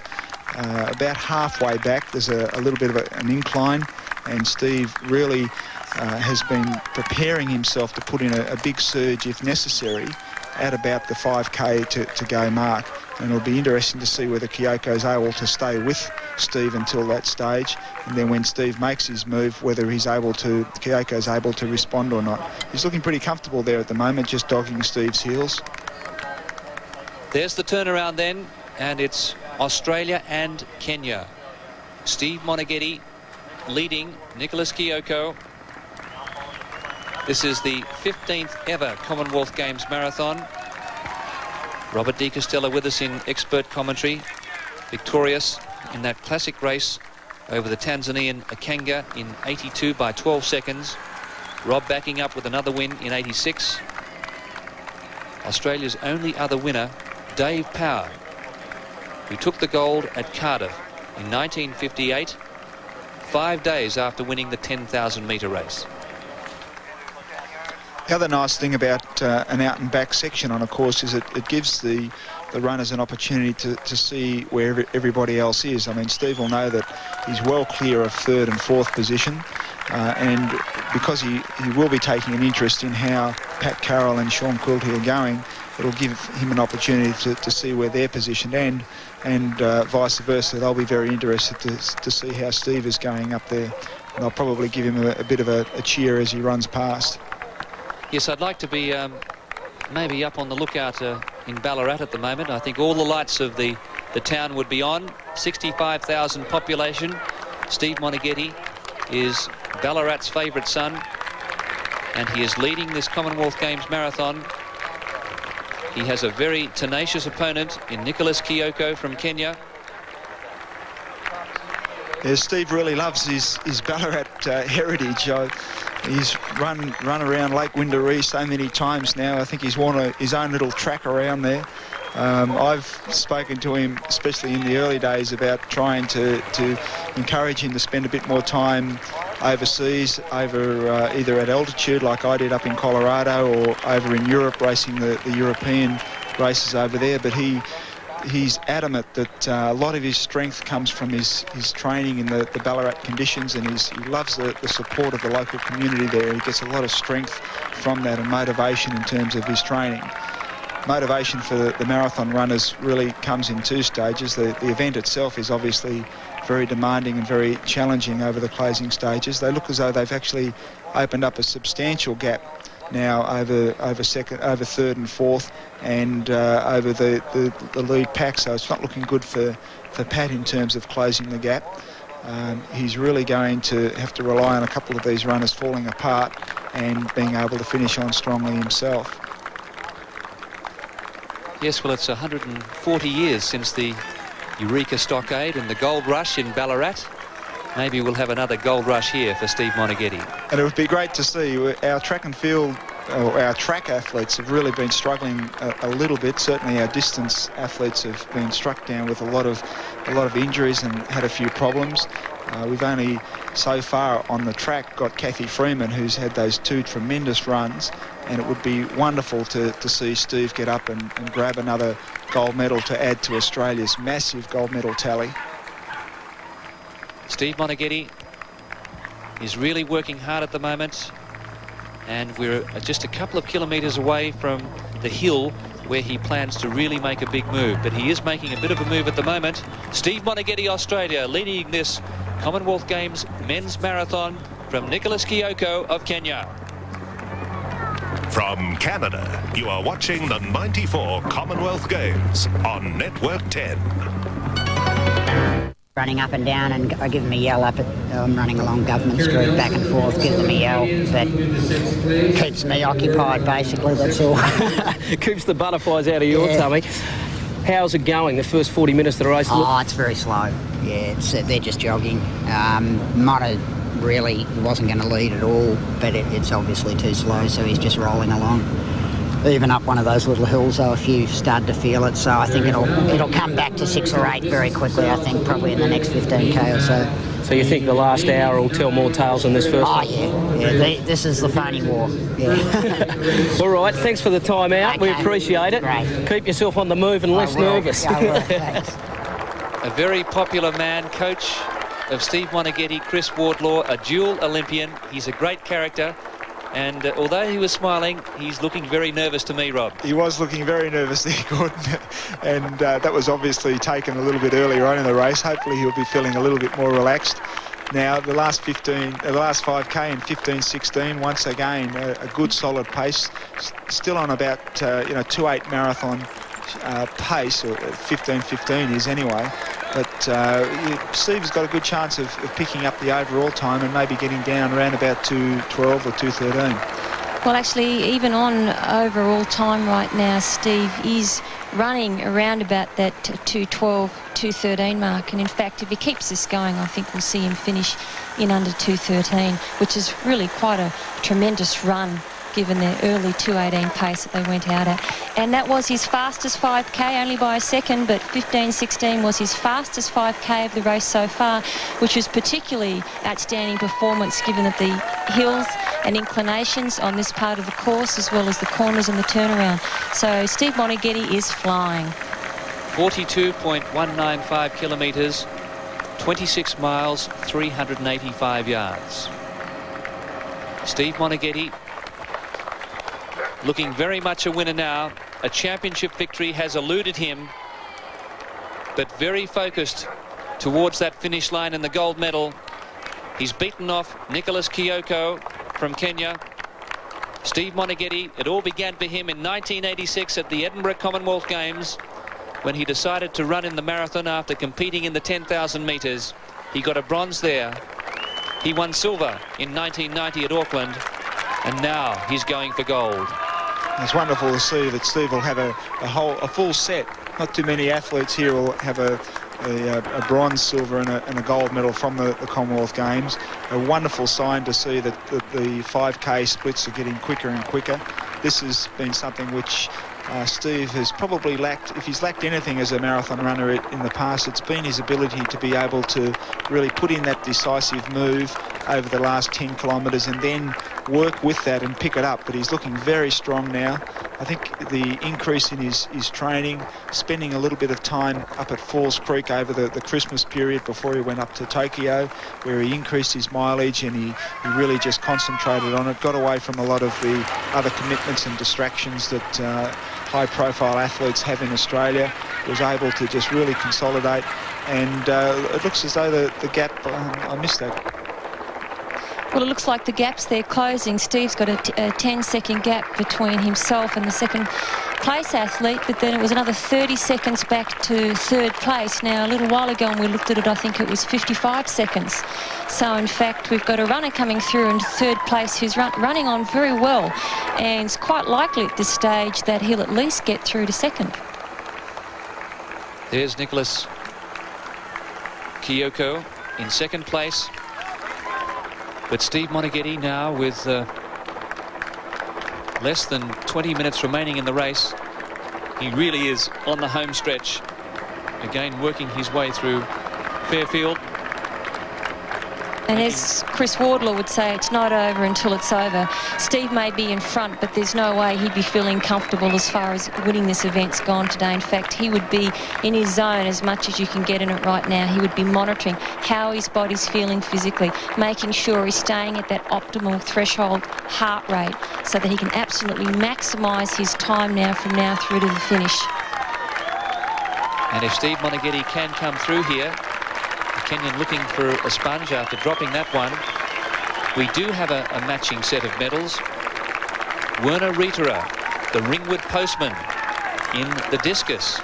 About halfway back, there's a little bit of an incline, and Steve really has been preparing himself to put in a big surge if necessary at about the 5k to go mark. And it'll be interesting to see whether Kioko's able to stay with Steve until that stage, and then when Steve makes his move, whether Kioko's able to respond or not. He's looking pretty comfortable there at the moment, just dogging Steve's heels. There's the turnaround then, and it's Australia and Kenya. Steve Moneghetti leading Nicolas Kioko. This is the 15th ever Commonwealth Games marathon. Robert De Castella with us in expert commentary. Victorious in that classic race over the Tanzanian Akanga in 82 by 12 seconds. Rob backing up with another win in 86. Australia's only other winner, Dave Power, who took the gold at Cardiff in 1958, 5 days after winning the 10,000 metre race. The other nice thing about an out and back section on a course is it gives the runners an opportunity to see where everybody else is. I mean, Steve will know that he's well clear of third and fourth position, and because he will be taking an interest in how Pat Carroll and Sean Quilty are going, it'll give him an opportunity to see where they're positioned, and vice versa. They'll be very interested to see how Steve is going up there, and I'll probably give him a bit of a cheer as he runs past. Yes, I'd like to be maybe up on the lookout in Ballarat at the moment. I think all the lights of the town would be on. 65,000 population. Steve Moneghetti is Ballarat's favourite son, and he is leading this Commonwealth Games marathon. He has a very tenacious opponent in Nicolas Kioko from Kenya. Yeah, Steve really loves his Ballarat heritage. He's run around Lake Windaree so many times now. I think he's worn his own little track around there. I've spoken to him, especially in the early days, about trying to encourage him to spend a bit more time overseas, over either at altitude like I did up in Colorado, or over in Europe racing the European races over there. But he's adamant that a lot of his strength comes from his training in the Ballarat conditions, and he loves the support of the local community there. He gets a lot of strength from that and motivation in terms of his training. Motivation for the marathon runners really comes in two stages. The event itself is obviously very demanding and very challenging over the closing stages. They look as though they've actually opened up a substantial gap now over third and fourth, and over the lead pack, so it's not looking good for Pat in terms of closing the gap. He's really going to have to rely on a couple of these runners falling apart and being able to finish on strongly himself. Yes, well, it's 140 years since the Eureka Stockade and the gold rush in Ballarat. Maybe we'll have another gold rush here for Steve Moneghetti. And it would be great to see. Our track and field, or our track athletes, have really been struggling a little bit. Certainly our distance athletes have been struck down with a lot of injuries and had a few problems. We've only so far on the track got Kathy Freeman, who's had those two tremendous runs, and it would be wonderful to see Steve get up and grab another gold medal to add to Australia's massive gold medal tally. Steve Moneghetti is really working hard at the moment, and we're just a couple of kilometres away from the hill where he plans to really make a big move. But he is making a bit of a move at the moment. Steve Moneghetti Australia leading this Commonwealth Games men's marathon from Nicolas Kioko of Kenya. From Canada, you are watching the 94 Commonwealth Games on Network 10. Running up and down and giving me a yell up at, I'm running along Government Street back and forth, giving me a yell, but keeps me occupied basically, that's all. Keeps the butterflies out of your tummy. How's it going, the first 40 minutes of the race? Oh, it's very slow. Yeah, they're just jogging. Motta really wasn't going to lead at all, but it's obviously too slow, so he's just rolling along. Even up one of those little hills, though, a few started to feel it, so I think it'll come back to 6 or 8 very quickly, I think, probably in the next 15k or so. So you think the last hour will tell more tales than this first one? Oh, yeah. This is the phony war. Yeah. All right, thanks for the time out. Okay. We appreciate it. Great. Keep yourself on the move and less nervous. I will. Thanks. A very popular man, coach of Steve Moneghetti, Chris Wardlaw, a dual Olympian. He's a great character. And although he was smiling, he's looking very nervous to me, Rob. He was looking very nervous there, Gordon, and that was obviously taken a little bit earlier on in the race. Hopefully he'll be feeling a little bit more relaxed. Now, the last 5k in 15:16, once again, a good solid pace, still on about 2:08 marathon pace, or 15:15 is anyway. But Steve's got a good chance of picking up the overall time and maybe getting down around about 2:12 or 2:13. Well, actually, even on overall time right now, Steve is running around about that 2:12, 2:13 mark. And in fact, if he keeps this going, I think we'll see him finish in under 2:13, which is really quite a tremendous run given their early 2:18 pace that they went out at. And that was his fastest 5k, only by a second, but 15:16 was his fastest 5k of the race so far, which was particularly outstanding performance given that the hills and inclinations on this part of the course, as well as the corners and the turnaround. So Steve Moneghetti is flying. 42.195 kilometres, 26 miles, 385 yards. Steve Moneghetti looking very much a winner now. A championship victory has eluded him, but very focused towards that finish line and the gold medal. He's beaten off Nicolas Kioko from Kenya. Steve Moneghetti, it all began for him in 1986 at the Edinburgh Commonwealth Games when he decided to run in the marathon after competing in the 10,000 metres. He got a bronze there. He won silver in 1990 at Auckland, and now he's going for gold. It's wonderful to see that Steve will have a full set. Not too many athletes here will have a bronze, silver and a gold medal from the Commonwealth Games. A wonderful sign to see that the 5k splits are getting quicker and quicker. This has been something which Steve has probably lacked. If he's lacked anything as a marathon runner in the past, it's been his ability to be able to really put in that decisive move over the last 10 kilometres and then work with that and pick it up. But he's looking very strong now. I think the increase in his training, spending a little bit of time up at Falls Creek over the Christmas period before he went up to Tokyo, where he increased his mileage and he really just concentrated on it, got away from a lot of the other commitments and distractions that high-profile athletes have in Australia, was able to just really consolidate. And it looks as though the gap, I missed that. Well, it looks like the gaps they're closing. Steve's got a 10-second gap between himself and the second place athlete, but then it was another 30 seconds back to third place. Now, a little while ago when we looked at it, I think it was 55 seconds. So, in fact, we've got a runner coming through in third place who's running on very well, and it's quite likely at this stage that he'll at least get through to second. There's Nicolas Kioko in second place. But Steve Moneghetti now with less than 20 minutes remaining in the race. He really is on the home stretch. Again, working his way through Fairfield. And as Chris Wardlaw would say, it's not over until it's over. Steve may be in front, but there's no way he'd be feeling comfortable as far as winning this event's gone today. In fact, he would be in his zone as much as you can get in it right now. He would be monitoring how his body's feeling physically, making sure he's staying at that optimal threshold heart rate so that he can absolutely maximise his time from now through to the finish. And if Steve Moneghetti can come through here, Kenyan looking for a sponge after dropping that one. We do have a matching set of medals. Werner Rieterer, the Ringwood postman, in the discus.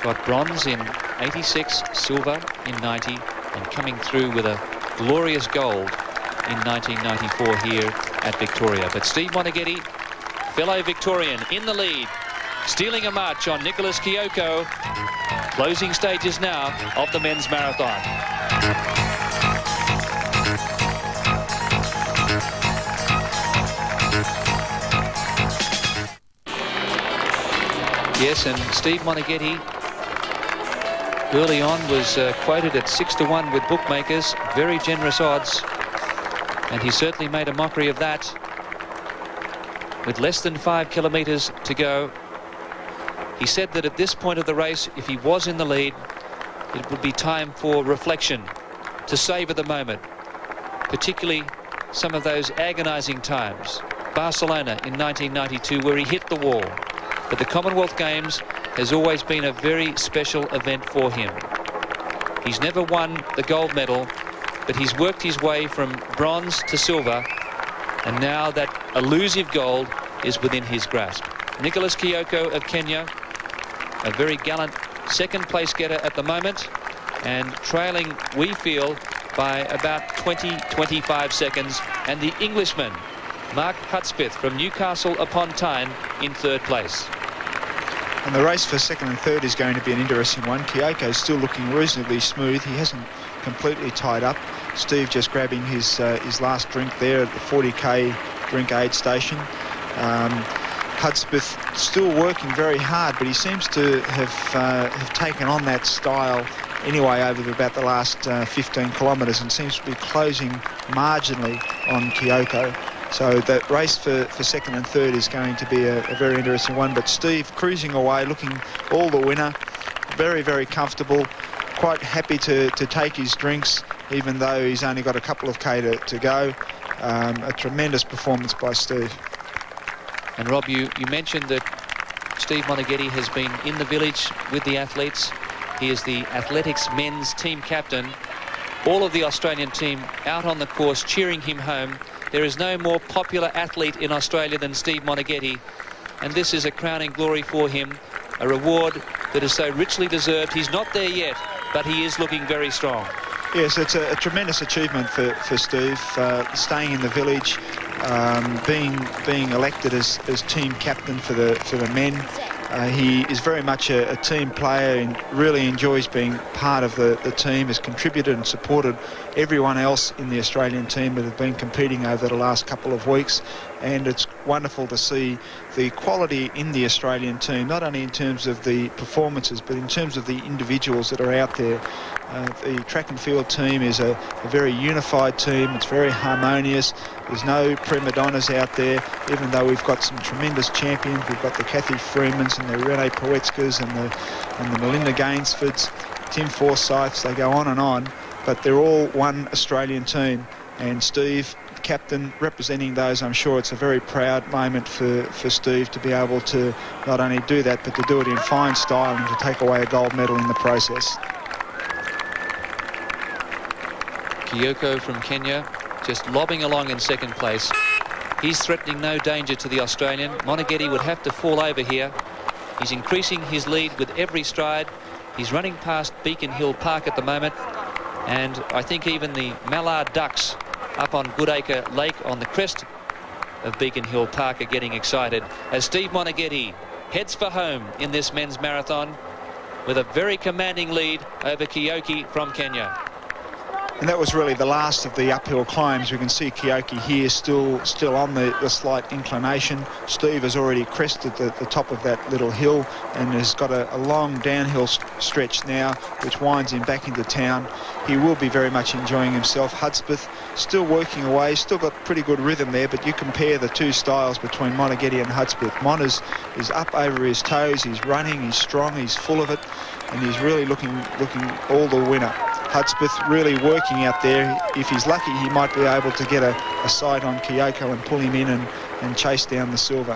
Got bronze in 86, silver in 90, and coming through with a glorious gold in 1994 here at Victoria. But Steve Moneghetti, fellow Victorian, in the lead, stealing a march on Nicolas Kioko. Closing stages now of the men's marathon. Yes, and Steve Moneghetti early on was quoted at 6-1 with bookmakers, very generous odds, and he certainly made a mockery of that. With less than 5 kilometres to go, he said that at this point of the race, if he was in the lead, it would be time for reflection, to savour the moment, particularly some of those agonising times. Barcelona in 1992, where he hit the wall. But the Commonwealth Games has always been a very special event for him. He's never won the gold medal, but he's worked his way from bronze to silver, and now that elusive gold is within his grasp. Nicolas Kioko of Kenya, a very gallant second place getter at the moment, and trailing, we feel, by about 20-25 seconds, and the Englishman, Mark Hudspith from Newcastle upon Tyne, in third place. And the race for second and third is going to be an interesting one. Kioko's still looking reasonably smooth. He hasn't completely tied up. Steve just grabbing his last drink there at the 40k drink aid station. Hudspith still working very hard, but he seems to have taken on that style anyway over about the last 15 kilometres, and seems to be closing marginally on Kioko. So that race for second and third is going to be a very interesting one. But Steve cruising away, looking all the winner, very, very comfortable, quite happy to take his drinks, even though he's only got a couple of K to go. A tremendous performance by Steve. And Rob, you mentioned that Steve Moneghetti has been in the village with the athletes. He is the athletics men's team captain. All of the Australian team out on the course cheering him home. There is no more popular athlete in Australia than Steve Moneghetti, and this is a crowning glory for him, a reward that is so richly deserved. He's not there yet, but he is looking very strong. Yes, it's a tremendous achievement for Steve, staying in the village, being elected as team captain for the men. He is very much a team player and really enjoys being part of the team, has contributed and supported everyone else in the Australian team that have been competing over the last couple of weeks. And it's wonderful to see the quality in the Australian team, not only in terms of the performances, but in terms of the individuals that are out there. The track and field team is a very unified team. It's very harmonious. There's no prima donnas out there, even though we've got some tremendous champions. We've got the Kathy Freemans and the Rene Poetskas and the Melinda Gainsfords, Tim Forsyths. They go on, but they're all one Australian team. And Steve, captain, representing those, I'm sure it's a very proud moment for Steve to be able to not only do that, but to do it in fine style and to take away a gold medal in the process. Kioko from Kenya just lobbing along in second place. He's threatening no danger to the Australian. Moneghetti would have to fall over here. He's increasing his lead with every stride. He's running past Beacon Hill Park at the moment, and I think even the mallard ducks up on Goodacre Lake on the crest of Beacon Hill Park are getting excited as Steve Moneghetti heads for home in this men's marathon with a very commanding lead over Kioko from Kenya. And that was really the last of the uphill climbs. We can see Kioko here still on the slight inclination. Steve has already crested the top of that little hill and has got a long downhill stretch now, which winds him back into town. He will be very much enjoying himself. Hudspith still working away, still got pretty good rhythm there, but you compare the two styles between Moneghetti and Hudspith. Mon is up over his toes, he's running, he's strong, he's full of it, and he's really looking all the winner. Hudspith really working out there. If he's lucky, he might be able to get a sight on Kioko and pull him in and chase down the silver.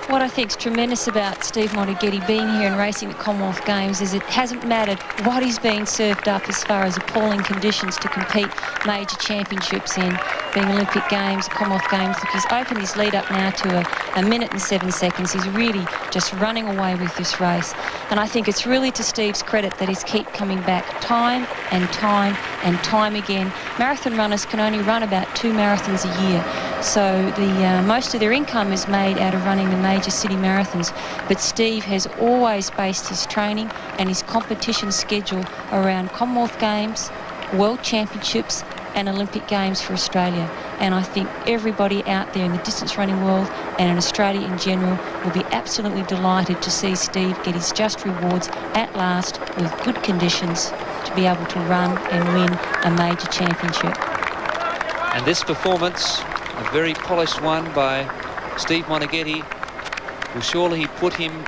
What I think is tremendous about Steve Moneghetti being here and racing at Commonwealth Games is it hasn't mattered what he's been served up as far as appalling conditions to compete major championships in. being Olympic Games, Commonwealth Games. Look, he's opened his lead up now to a minute and 7 seconds. He's really just running away with this race. And I think it's really to Steve's credit that he's keep coming back time and time and time again. Marathon runners can only run about 2 marathons a year. So most of their income is made out of running the major city marathons. But Steve has always based his training and his competition schedule around Commonwealth Games, World Championships and Olympic Games for Australia. And I think everybody out there in the distance running world and in Australia in general will be absolutely delighted to see Steve get his just rewards at last with good conditions to be able to run and win a major championship. And this performance, a very polished one by Steve Moneghetti, will surely put him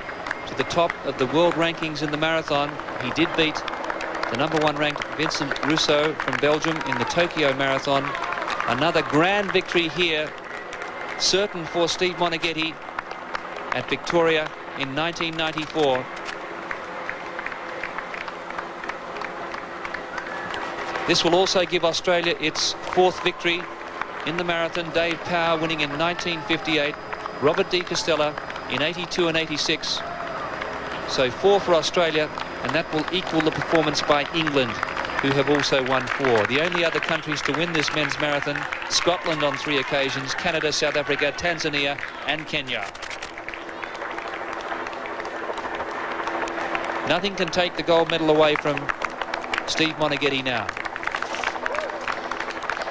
to the top of the world rankings in the marathon. He did beat the #1 ranked Vincent Rousseau from Belgium in the Tokyo Marathon. Another grand victory here, certain for Steve Moneghetti at Victoria in 1994. This will also give Australia its 4th victory in the marathon. Dave Power winning in 1958, Robert De Castella in 82 and 86. So 4 for Australia, and that will equal the performance by England, who have also won 4. The only other countries to win this men's marathon: Scotland on 3 occasions, Canada, South Africa, Tanzania and Kenya. Nothing can take the gold medal away from Steve Moneghetti now.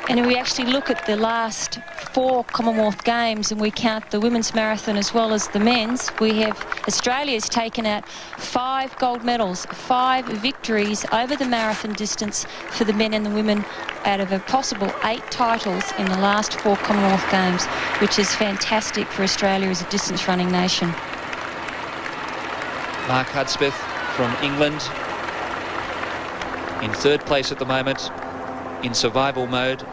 And if we actually look at the last 4 Commonwealth Games and we count the women's marathon as well as the men's, we have Australia's taken out 5 gold medals, 5 victories over the marathon distance for the men and the women out of a possible 8 titles in the last 4 Commonwealth Games, which is fantastic for Australia as a distance running nation. Mark Hudspith from England in 3rd place at the moment in survival mode,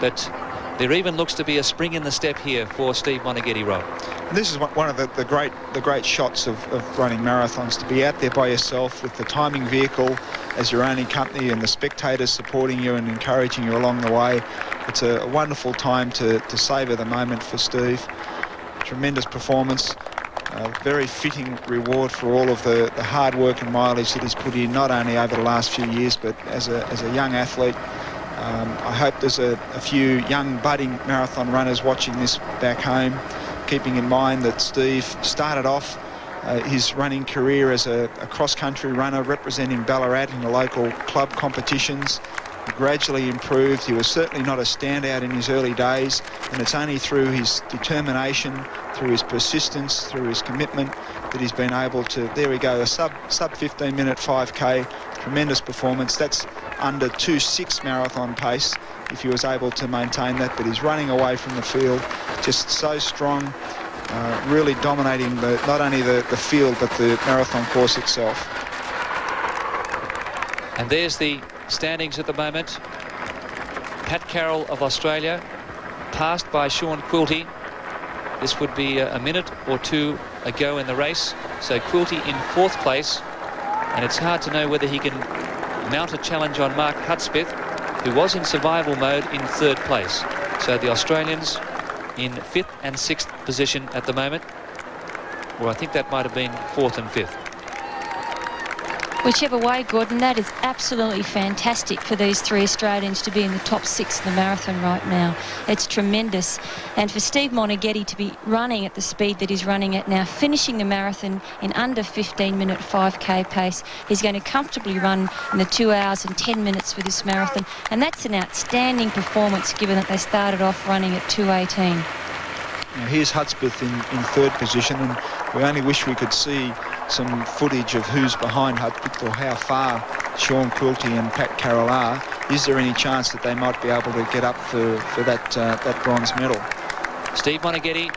but there even looks to be a spring in the step here for Steve Moneghetti, Rob. This is one of the great shots of running marathons, to be out there by yourself with the timing vehicle as your only company and the spectators supporting you and encouraging you along the way. It's a wonderful time to savour the moment for Steve. Tremendous performance. Very fitting reward for all of the hard work and mileage that he's put in, not only over the last few years, but as a young athlete. I hope there's a few young budding marathon runners watching this back home, keeping in mind that Steve started off his running career as a cross-country runner representing Ballarat in the local club competitions. He gradually improved. He was certainly not a standout in his early days, and it's only through his determination, through his persistence, through his commitment that he's been able to, there we go, a sub 15 minute 5k, tremendous performance. That's under 2:06 marathon pace if he was able to maintain that, but he's running away from the field, just so strong, really dominating not only the field but the marathon course itself. And there's the standings at the moment. Pat Carroll of Australia passed by Sean Quilty. This would be a minute or 2 ago in the race, so Quilty in 4th place, and it's hard to know whether he can mount a challenge on Mark Hudspith, who was in survival mode, in 3rd place. So the Australians in 5th and 6th position at the moment, or I think that might have been 4th and 5th. Whichever way, Gordon, that is absolutely fantastic for these 3 Australians to be in the top 6 in the marathon right now. It's tremendous. And for Steve Moneghetti to be running at the speed that he's running at now, finishing the marathon in under 15-minute 5k pace, he's going to comfortably run in the 2 hours and 10 minutes for this marathon. And that's an outstanding performance given that they started off running at 2:18. Now here's Hudspith in 3rd position, and we only wish we could see some footage of who's behind Hudspith or how far Sean Quilty and Pat Carroll are. Is there any chance that they might be able to get up for that bronze medal? Steve Moneghetti,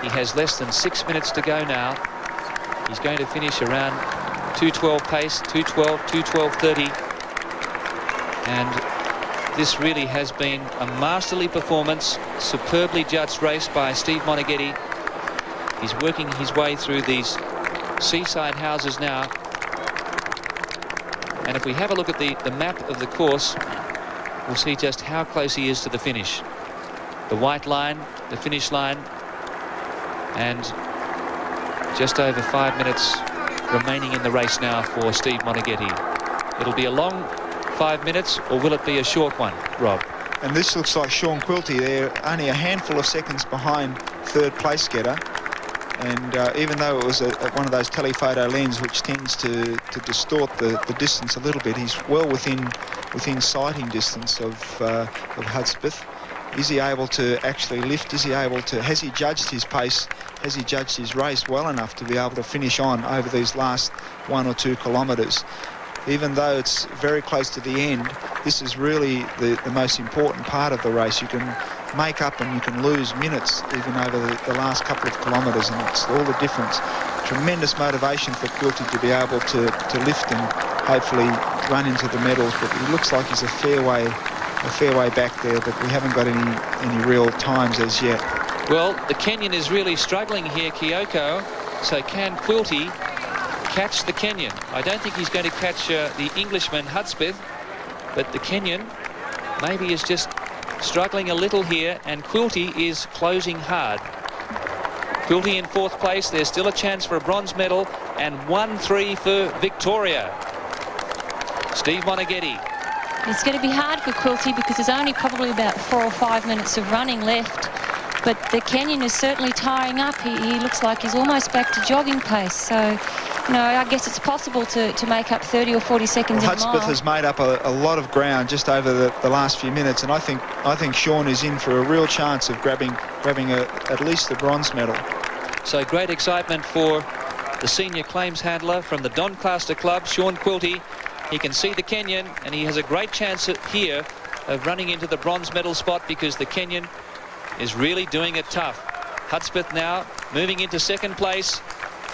he has less than 6 minutes to go now. He's going to finish around 2:12 pace, 2:12, 2:12:30. And this really has been a masterly performance, superbly judged race by Steve Moneghetti. He's working his way through these seaside houses now, and if we have a look at the map of the course, We'll see just how close he is to the finish. The white line, the finish line, and just over 5 minutes remaining in the race now for Steve Moneghetti. It'll be a long 5 minutes, or will it be a short one, Rob? And this looks like Sean Quilty there, only a handful of seconds behind third place getter. And even though it was one of those telephoto lenses which tends to distort the distance a little bit, he's well within sighting distance of Hudspith. Is he able to actually lift? Is he able to? Has he judged his pace? Has he judged his race well enough to be able to finish on over these last 1 or 2 kilometres? Even though it's very close to the end, this is really the most important part of the race. You can make up and you can lose minutes even over the last couple of kilometres, and it's all the difference. Tremendous motivation for Quilty to be able to lift and hopefully run into the medals, but he looks like he's a fair way back there, but we haven't got any real times as yet. Well, the Kenyan is really struggling here, Kioko, so can Quilty catch the Kenyan? I don't think he's going to catch the Englishman Hudspith, but the Kenyan maybe is just struggling a little here, and Quilty is closing hard. Quilty in 4th place. There's still a chance for a bronze medal, and 1-3 for Victoria. Steve Moneghetti. It's going to be hard for Quilty because there's only probably about 4 or 5 minutes of running left. But the Kenyan is certainly tiring up. He looks like he's almost back to jogging pace. So, you know, I guess it's possible to make up 30 or 40 seconds in a mile. Hudspith has made up a lot of ground just over the last few minutes, and I think Sean is in for a real chance of grabbing at least the bronze medal. So great excitement for the senior claims handler from the Doncaster Club, Sean Quilty. He can see the Kenyan, and he has a great chance here of running into the bronze medal spot because the Kenyan is really doing it tough. Hudspith now moving into 2nd place,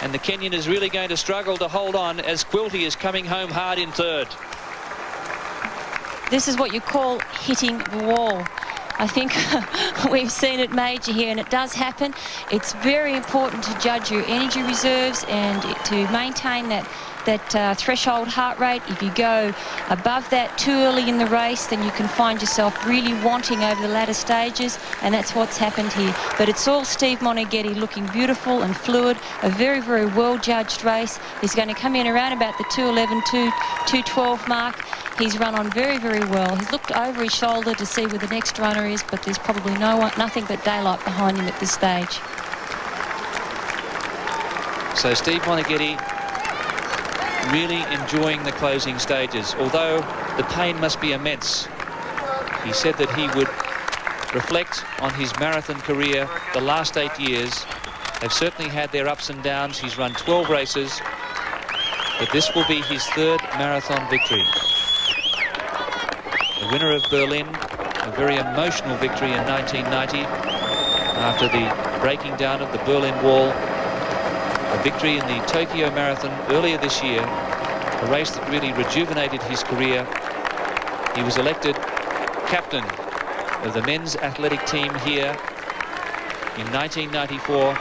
and the Kenyan is really going to struggle to hold on as Quilty is coming home hard in 3rd. This is what you call hitting the wall. I think we've seen it major here, and it does happen. It's very important to judge your energy reserves and to maintain that threshold heart rate. If you go above that too early in the race, then you can find yourself really wanting over the latter stages, and that's what's happened here. But it's all Steve Moneghetti looking beautiful and fluid, a very, very well-judged race. He's going to come in around about the 2:11, 2:12 mark. He's run on very, very well. He's looked over his shoulder to see where the next runner is, but there's probably nothing but daylight behind him at this stage. So Steve Moneghetti really enjoying the closing stages, although the pain must be immense. He said that he would reflect on his marathon career. The last 8 years have certainly had their ups and downs. He's run 12 races, but this will be his 3rd marathon victory. The winner of Berlin, a very emotional victory in 1990 after the breaking down of the Berlin Wall. A victory in the Tokyo Marathon earlier this year, a race that really rejuvenated his career. He was elected captain of the men's athletic team here in 1994.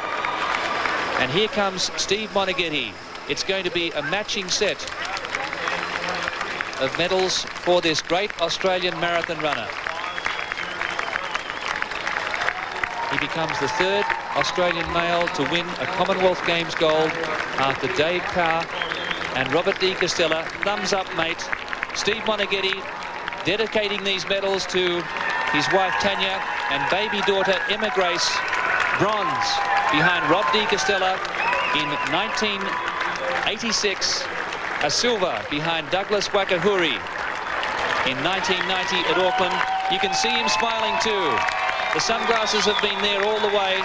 And here comes Steve Moneghetti. It's going to be a matching set of medals for this great Australian marathon runner. He becomes the 3rd Australian male to win a Commonwealth Games gold after Dave Carr and Robert De Castella. Thumbs up, mate. Steve Moneghetti dedicating these medals to his wife Tanya and baby daughter Emma Grace. Bronze behind Rob De Castella in 1986. A silver behind Douglas Wakahuri in 1990 at Auckland. You can see him smiling too. The sunglasses have been there all the way.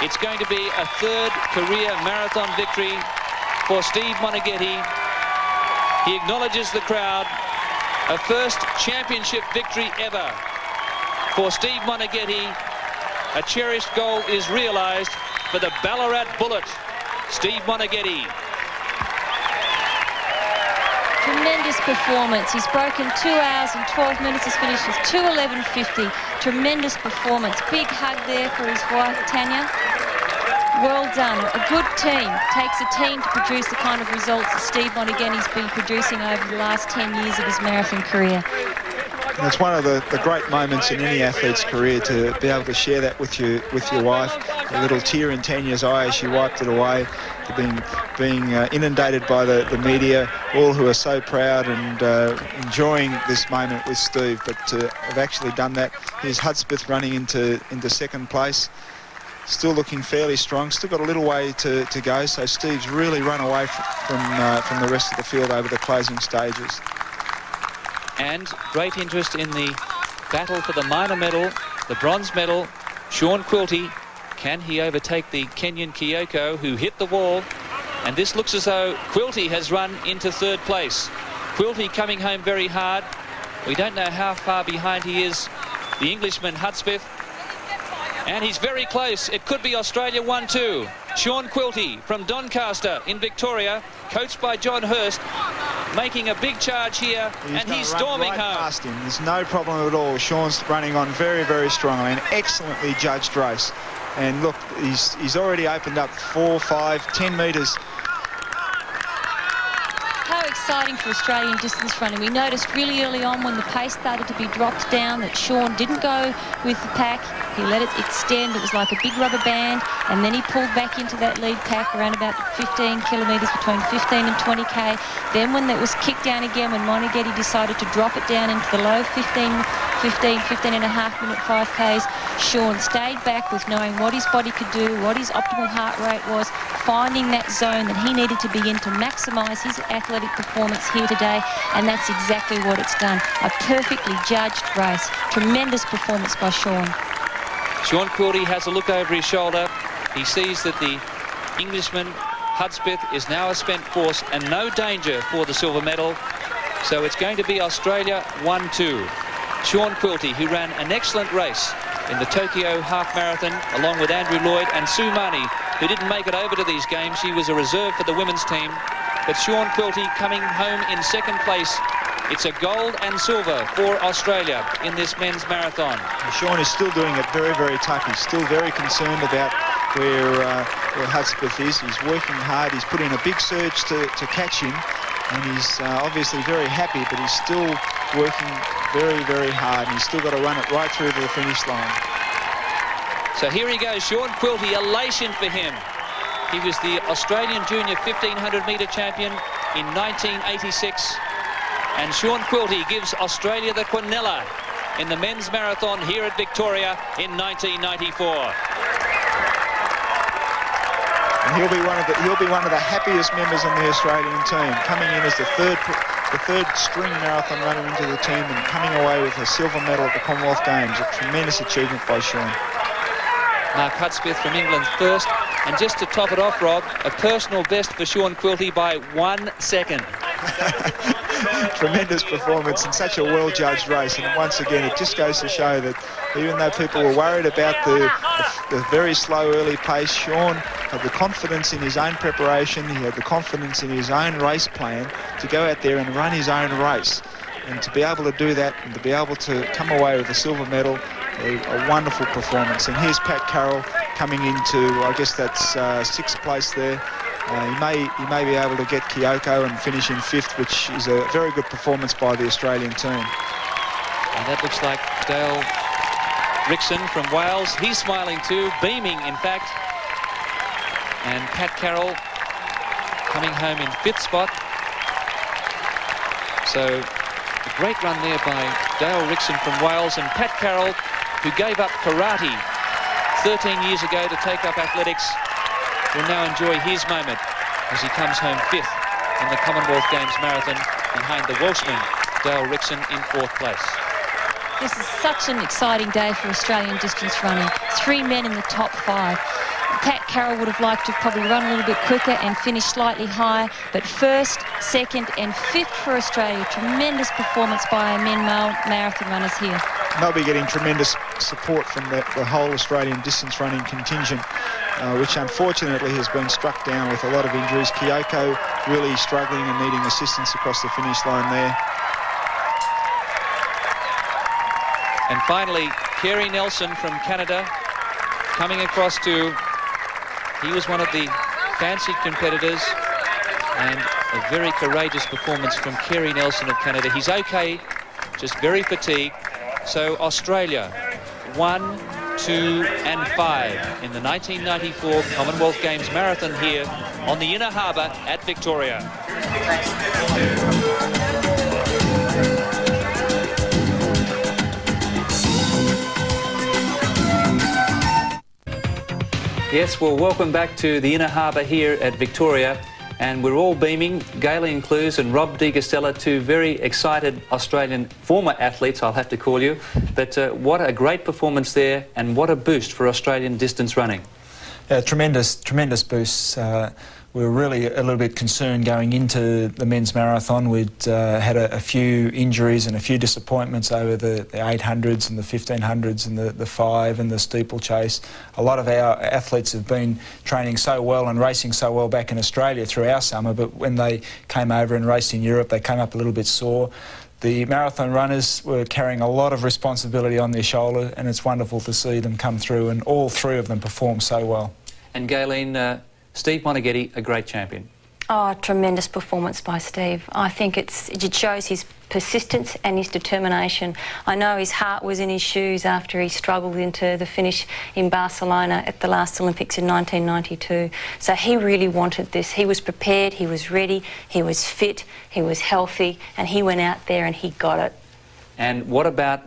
It's going to be a 3rd career marathon victory for Steve Moneghetti. He acknowledges the crowd. A 1st championship victory ever for Steve Moneghetti. A cherished goal is realised for the Ballarat Bullet, Steve Moneghetti. Tremendous performance. He's broken 2 hours and 12 minutes. He's finished with 2:11.50. Tremendous performance. Big hug there for his wife, Tanya. Well done. A good team. Takes a team to produce the kind of results that Steve Moneghetti's been producing over the last 10 years of his marathon career. And it's one of the great moments in any athlete's career to be able to share that with your wife. A little tear in Tanya's eye as she wiped it away. Being inundated by the media, all who are so proud and enjoying this moment with Steve. But to have actually done that, here's Hudspith running into second place. Still looking fairly strong, still got a little way to go, so Steve's really run away from the rest of the field over the closing stages. And great interest in the battle for the minor medal, the bronze medal. Sean Quilty, can he overtake the Kenyan Kioko, who hit the wall? And this looks as though Quilty has run into third place. Quilty coming home very hard. We don't know how far behind he is, the Englishman Hudspith. And he's very close. It could be Australia 1-2. Sean Quilty from Doncaster in Victoria, coached by John Hurst, making a big charge here, and he's storming home. Past him. There's no problem at all. Sean's running on very, very strongly. An excellently judged race. And look, he's already opened up 4, 5, 10 metres. How exciting for Australian distance running. We noticed really early on when the pace started to be dropped down that Sean didn't go with the pack. He let it extend. It was like a big rubber band, and then he pulled back into that lead pack around about 15 kilometres, between 15 and 20k. Then when that was kicked down again, when Moneghetti decided to drop it down into the low 15 and a half minute 5Ks, Sean stayed back with knowing what his body could do, what his optimal heart rate was, finding that zone that he needed to be in to maximise his athletic performance here today, and that's exactly what it's done. A perfectly judged race. Tremendous performance by Sean. Sean Quilty has a look over his shoulder. He sees that the Englishman Hudspith is now a spent force and no danger for the silver medal. So it's going to be Australia 1-2. Sean Quilty, who ran an excellent race in the Tokyo half marathon along with Andrew Lloyd and Sue Mani, who didn't make it over to these games. She was a reserve for the women's team. But Sean Quilty coming home in second place. It's a gold and silver for Australia in this men's marathon. Sean is still doing it very, very tough. He's still very concerned about where Hudspith is. He's working hard. He's put in a big surge to catch him. And he's obviously very happy, but he's still working very, very hard. And he's still got to run it right through to the finish line. So here he goes, Sean Quilty, elation for him. He was the Australian Junior 1500 metre champion in 1986. And Sean Quilty gives Australia the quinella in the men's marathon here at Victoria in 1994. And he'll be one of the happiest members in the Australian team, coming in as the third string marathon runner into the team and coming away with a silver medal at the Commonwealth Games. A tremendous achievement by Sean. Mark Hudspith from England first, and just to top it off, Rob, a personal best for Sean Quilty by 1 second. Tremendous performance in such a well-judged race, and once again it just goes to show that even though people were worried about the very slow early pace, Sean had the confidence in his own preparation, he had the confidence in his own race plan to go out there and run his own race, and to be able to do that and to be able to come away with a silver medal, a wonderful performance. And here's Pat Carroll coming into, I guess that's sixth place there. He may be able to get Kioko and finish in fifth, which is a very good performance by the Australian team. And that looks like Dale Rixon from Wales. He's smiling too, beaming in fact. And Pat Carroll coming home in fifth spot. So a great run there by Dale Rixon from Wales, and Pat Carroll, who gave up karate 13 years ago to take up athletics, will now enjoy his moment as he comes home fifth in the Commonwealth Games marathon behind the Welshman Dale Rixon in fourth place. This is such an exciting day for Australian distance running. 3 men in the top 5. Pat Carroll would have liked to probably run a little bit quicker and finish slightly higher, but first, second and fifth for Australia. Tremendous performance by our men marathon runners here. They'll be getting tremendous support from the whole Australian distance running contingent, which unfortunately has been struck down with a lot of injuries. Kioko really struggling and needing assistance across the finish line there. And finally, Carey Nelson from Canada coming across to, he was one of the fancied competitors, and a very courageous performance from Carey Nelson of Canada. He's okay just very fatigued. So Australia, 1, 2 and 5 in the 1994 Commonwealth Games Marathon here on the Inner Harbour at Victoria. Yes, well, welcome back to the Inner Harbour here at Victoria, and we're all beaming. Galen Clues and Rob De Castella, two very excited Australian former athletes, I'll have to call you. But what a great performance there, and what a boost for Australian distance running. Yeah, tremendous boosts. We were really a little bit concerned going into the men's marathon. We'd had a few injuries and a few disappointments over the 800s and the 1500s and the 5 and the steeplechase. A lot of our athletes have been training so well and racing so well back in Australia through our summer, but when they came over and raced in Europe, they came up a little bit sore. The marathon runners were carrying a lot of responsibility on their shoulder, and it's wonderful to see them come through, and all three of them perform so well. And Galen, Steve Moneghetti, a great champion. Oh, tremendous performance by Steve. I think it shows his persistence and his determination. I know his heart was in his shoes after he struggled into the finish in Barcelona at the last Olympics in 1992. So he really wanted this. He was prepared, he was ready, he was fit, he was healthy, and he went out there and he got it. And what about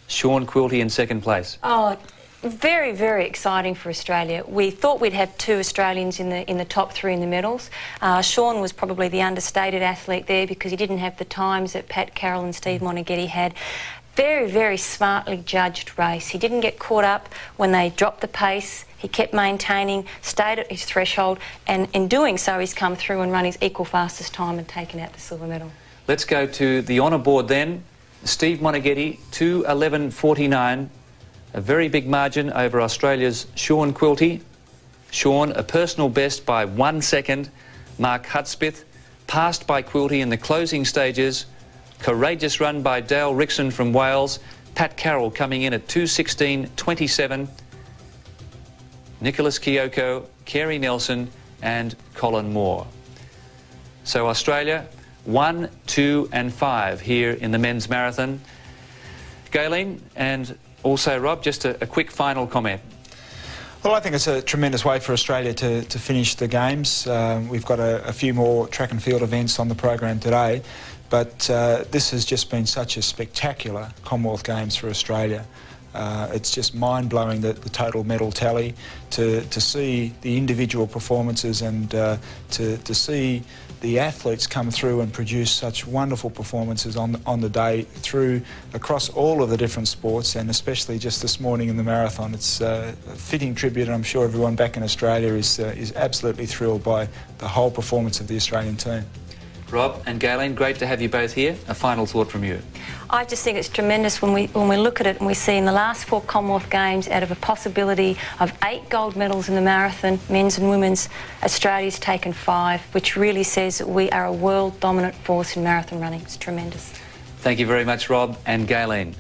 Sean Quilty in second place? Oh, very, very exciting for Australia. We thought we'd have two Australians in the top three in the medals. Sean was probably the understated athlete there because he didn't have the times that Pat Carroll and Steve Moneghetti had. Very, very smartly judged race. He didn't get caught up when they dropped the pace. He kept maintaining, stayed at his threshold, and in doing so he's come through and run his equal fastest time and taken out the silver medal. Let's go to the honour board then. Steve Moneghetti, 2:11.49. A very big margin over Australia's Sean Quilty. Sean, a personal best by 1 second. Mark Hudspith, passed by Quilty in the closing stages. Courageous run by Dale Rixon from Wales. Pat Carroll coming in at 2:16.27. Nicolas, Kioko, Carey Nelson and Colin Moore. So Australia, 1, 2 and 5 here in the men's marathon. Galen and also, Rob, just a quick final comment. Well, I think it's a tremendous way for Australia to finish the Games. We've got a few more track and field events on the program today, but this has just been such a spectacular Commonwealth Games for Australia. It's just mind-blowing, the total medal tally, to see the individual performances and to see the athletes come through and produce such wonderful performances on the day through across all of the different sports, and especially just this morning in the marathon. It's a fitting tribute, and I'm sure everyone back in Australia is absolutely thrilled by the whole performance of the Australian team. Rob and Galen, great to have you both here. A final thought from you. I just think it's tremendous when we look at it and we see in the last 4 Commonwealth Games, out of a possibility of 8 gold medals in the marathon, men's and women's, Australia's taken 5, which really says that we are a world dominant force in marathon running. It's tremendous. Thank you very much, Rob and Galen.